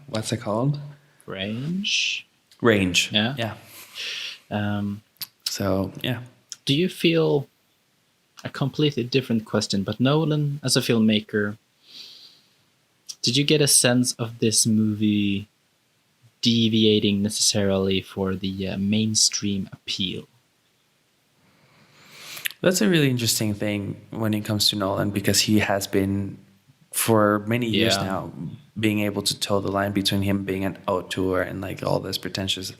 what's it called? Range. Yeah. So, yeah. Do you feel, a completely different question, but Nolan as a filmmaker, did you get a sense of this movie deviating necessarily for the mainstream appeal? That's a really interesting thing when it comes to Nolan, because he has been, for many years now, being able to toe the line between him being an auteur and like all this pretentious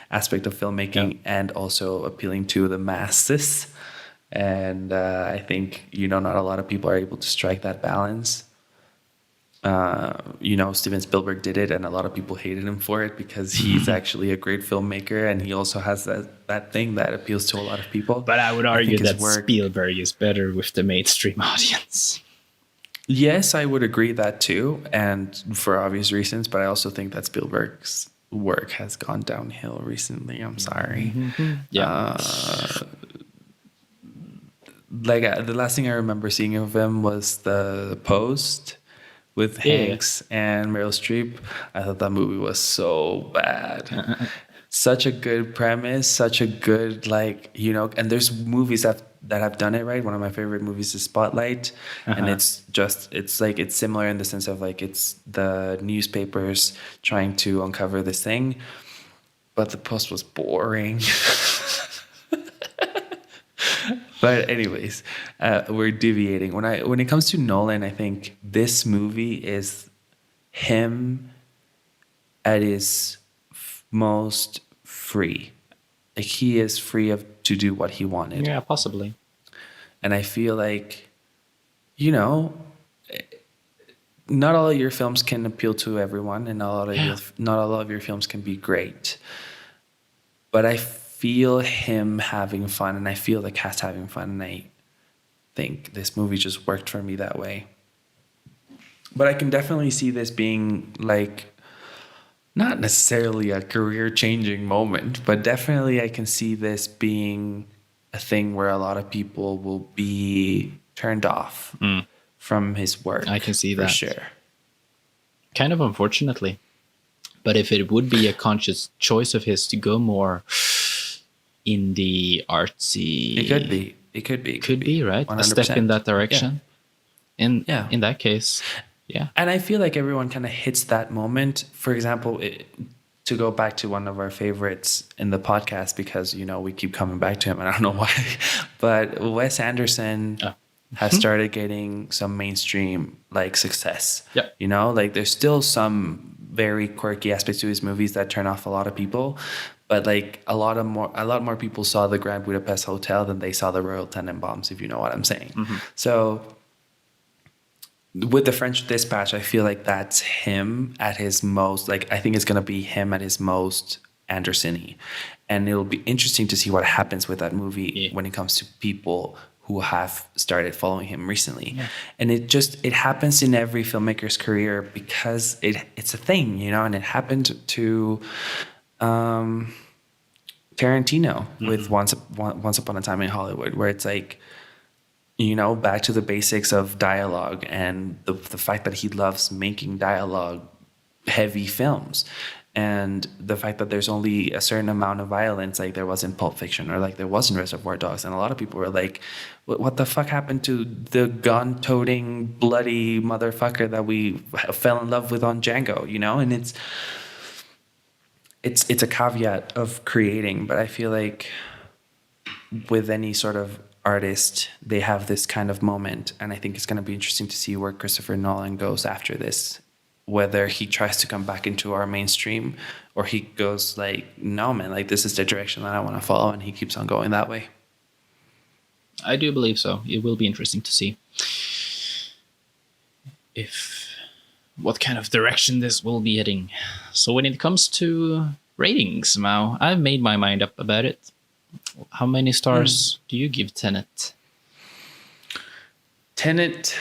aspect of filmmaking, and also appealing to the masses. And I think, not a lot of people are able to strike that balance. Steven Spielberg did it, and a lot of people hated him for it, because he's actually a great filmmaker, and he also has that thing that appeals to a lot of people. But I would argue that Spielberg is better with the mainstream audience. Yes, I would agree that too, and for obvious reasons. But I also think that Spielberg's work has gone downhill recently. I'm sorry. The last thing I remember seeing of him was The Post with Hanks and Meryl Streep. I thought that movie was so bad. Such a good premise, such a good, and there's movies that have done it right. One of my favorite movies is Spotlight. And it's similar in the sense of, like, it's the newspapers trying to uncover this thing. But The Post was boring. But anyways, we're deviating. When it comes to Nolan, I think this movie is him at his most free. Like, he is free to do what he wanted. Yeah, possibly. And I feel like, not all of your films can appeal to everyone, and not all of your films can be great. But I feel him having fun, and I feel the cast having fun, and I think this movie just worked for me that way. But I can definitely see this being, like, not necessarily a career-changing moment, but definitely I can see this being a thing where a lot of people will be turned off from his work. I can see that. For sure. Kind of unfortunately. But if it would be a conscious choice of his to go more indie, artsy... It could be. It could be. Could be, right? A step in that direction. In that case, yeah. And I feel like everyone kind of hits that moment. For example, to go back to one of our favorites in the podcast, because, you know, we keep coming back to him and I don't know why, but Wes Anderson has started getting some mainstream like success. Yeah. You know, like there's still some very quirky aspects to his movies that turn off a lot of people. But like a lot more people saw the Grand Budapest Hotel than they saw the Royal Tenenbaums, if you know what I'm saying. Mm-hmm. So with the French Dispatch, I feel like that's him at his most. Like, I think it's gonna be him at his most Anderson-y, and it'll be interesting to see what happens with that movie when it comes to people who have started following him recently. Yeah. And it happens in every filmmaker's career because it's a thing, you know. And it happened to Tarantino with Once Upon a Time in Hollywood, where it's like, you know, back to the basics of dialogue and the fact that he loves making dialogue heavy films, and the fact that there's only a certain amount of violence, like there was in Pulp Fiction or like there was in Reservoir Dogs. And a lot of people were like, what the fuck happened to the gun-toting bloody motherfucker that we fell in love with on Django, you know? And it's a caveat of creating, but I feel like with any sort of artist, they have this kind of moment, and I think it's going to be interesting to see where Christopher Nolan goes after this, whether he tries to come back into our mainstream or he goes like, no man, like this is the direction that I want to follow, and he keeps on going that way. I do believe so. It will be interesting to see what kind of direction this will be heading. So when it comes to ratings, Mao, I've made my mind up about it. How many stars do you give Tenet? Tenet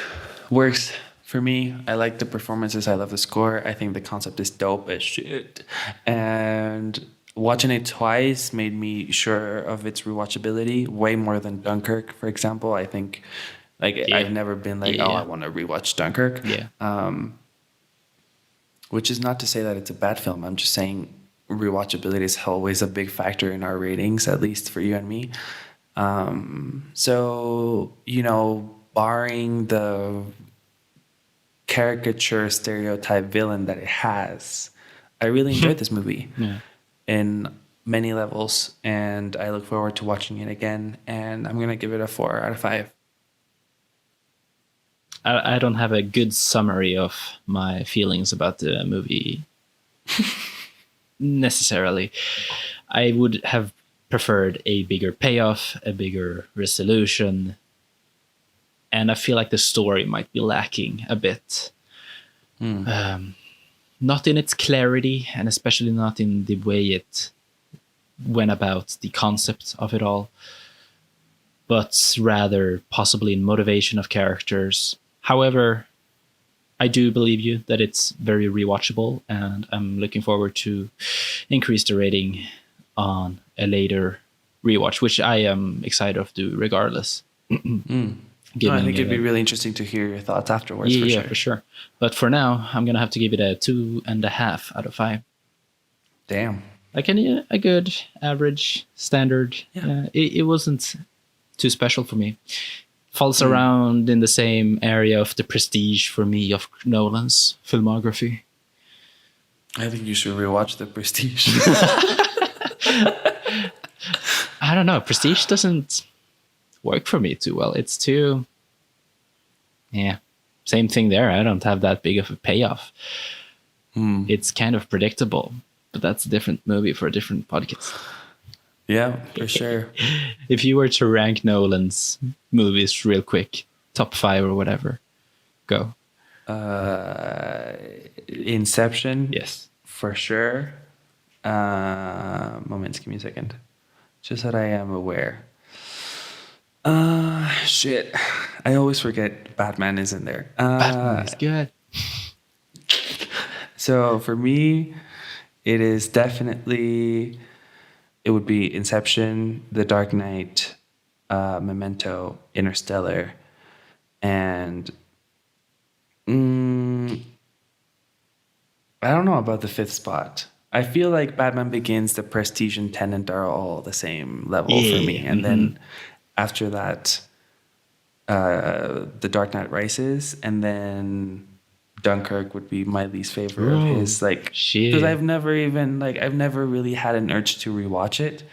works for me. I like the performances. I love the score. I think the concept is dope as shit. And watching it twice made me sure of its rewatchability, way more than Dunkirk, for example. I think, I've never been like, I want to rewatch Dunkirk. Yeah. Which is not to say that it's a bad film. I'm just saying rewatchability is always a big factor in our ratings, at least for you and me. So, you know, barring the caricature stereotype villain that it has, I really enjoyed this movie in many levels, and I look forward to watching it again, and I'm going to give it a 4 out of 5. I don't have a good summary of my feelings about the movie necessarily. I would have preferred a bigger payoff, a bigger resolution, and I feel like the story might be lacking a bit. Not in its clarity, and especially not in the way it went about the concept of it all, but rather possibly in motivation of characters. However, I do believe you that it's very rewatchable, and I'm looking forward to increase the rating on a later rewatch, which I am excited to do regardless. I think it'd be really interesting to hear your thoughts afterwards. For sure. But for now, I'm gonna have to give it a 2.5 out of 5. Damn. Like a good average standard. Yeah. It wasn't too special for me. Falls around in the same area of the prestige for me of Nolan's filmography. I think you should rewatch The Prestige. I don't know. Prestige doesn't work for me too well. It's too... Yeah. Same thing there. I don't have that big of a payoff. It's kind of predictable, but that's a different movie for a different podcast. Yeah, for sure. If you were to rank Nolan's movies real quick, top 5 or whatever, go. Inception. Yes. For sure. Moments, give me a second. Just that I am aware. Shit. I always forget Batman is in there. Batman is good. So for me, it is definitely... It would be Inception, The Dark Knight, Memento, Interstellar, and I don't know about the 5th spot. I feel like Batman Begins, The Prestige, and Tenet are all the same level for me. And then after that, The Dark Knight Rises, and then Dunkirk would be my least favorite of his. Like, shit. because I've never really had an urge to rewatch it.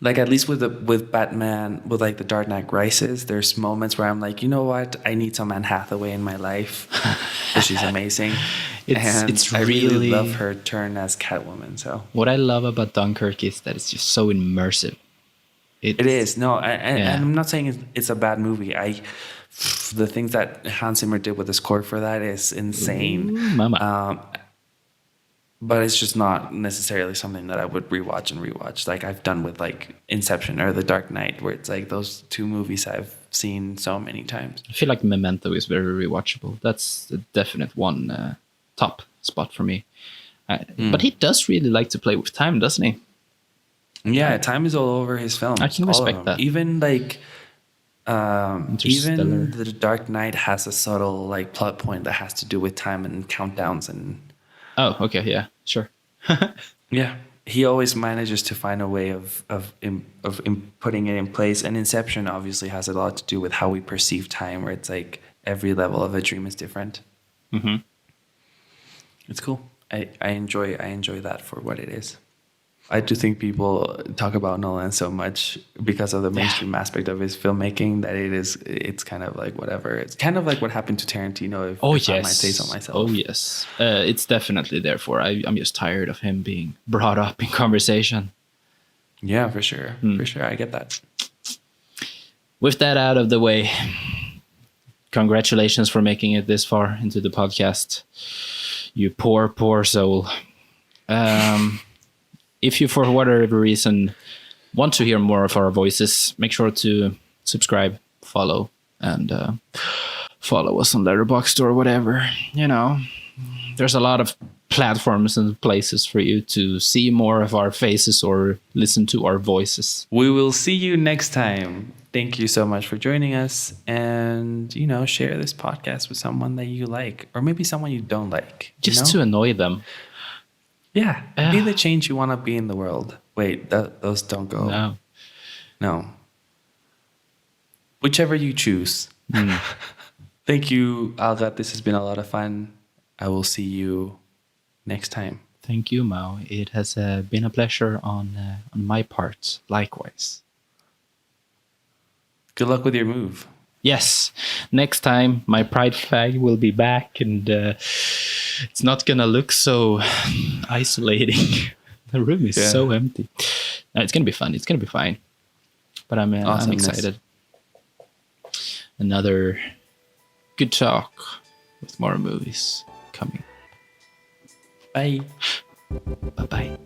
Like, at least with Batman, with like The Dark Knight Rises, there's moments where I'm like, you know what, I need some Anne Hathaway in my life, because she's amazing. It's I really really love her turn as Catwoman. So what I love about Dunkirk is that it's just so immersive. it is. No, and I'm not saying it's a bad movie. The things that Hans Zimmer did with the score for that is insane. Ooh, mama. But it's just not necessarily something that I would rewatch. Like I've done with like Inception or The Dark Knight, where it's like those two movies I've seen so many times. I feel like Memento is very rewatchable. That's a definite one top spot for me. But he does really like to play with time, doesn't he? Yeah, time is all over his films. I can respect that. Even like Interstellar. even The Dark Knight has a subtle like plot point that has to do with time and countdowns and. Oh, okay, yeah, sure. Yeah, he always manages to find a way of putting it in place. And Inception obviously has a lot to do with how we perceive time, where it's like every level of a dream is different. Mm-hmm. It's cool. I enjoy that for what it is. I do think people talk about Nolan so much because of the mainstream aspect of his filmmaking that it's kind of like whatever. It's kind of like what happened to Tarantino. If I might say so myself. Oh yes, it's definitely therefore. I'm just tired of him being brought up in conversation. Yeah, for sure. For sure, I get that. With that out of the way, congratulations for making it this far into the podcast. You poor soul. If you, for whatever reason, want to hear more of our voices, make sure to subscribe, follow, and follow us on Letterboxd or whatever. You know, there's a lot of platforms and places for you to see more of our faces or listen to our voices. We will see you next time. Thank you so much for joining us. And, share this podcast with someone that you like, or maybe someone you don't like. Just to annoy them. Yeah, be the change you want to be in the world. Wait, those don't go. No. Whichever you choose. Thank you, Alga. This has been a lot of fun. I will see you next time. Thank you, Mao. It has been a pleasure on my part. Likewise. Good luck with your move. Yes. Next time, my pride flag will be back, and it's not gonna look so isolating. The room is so empty. No, it's gonna be fun. It's gonna be fine. But I'm excited. Another good talk with more movies coming. Bye. Bye-bye.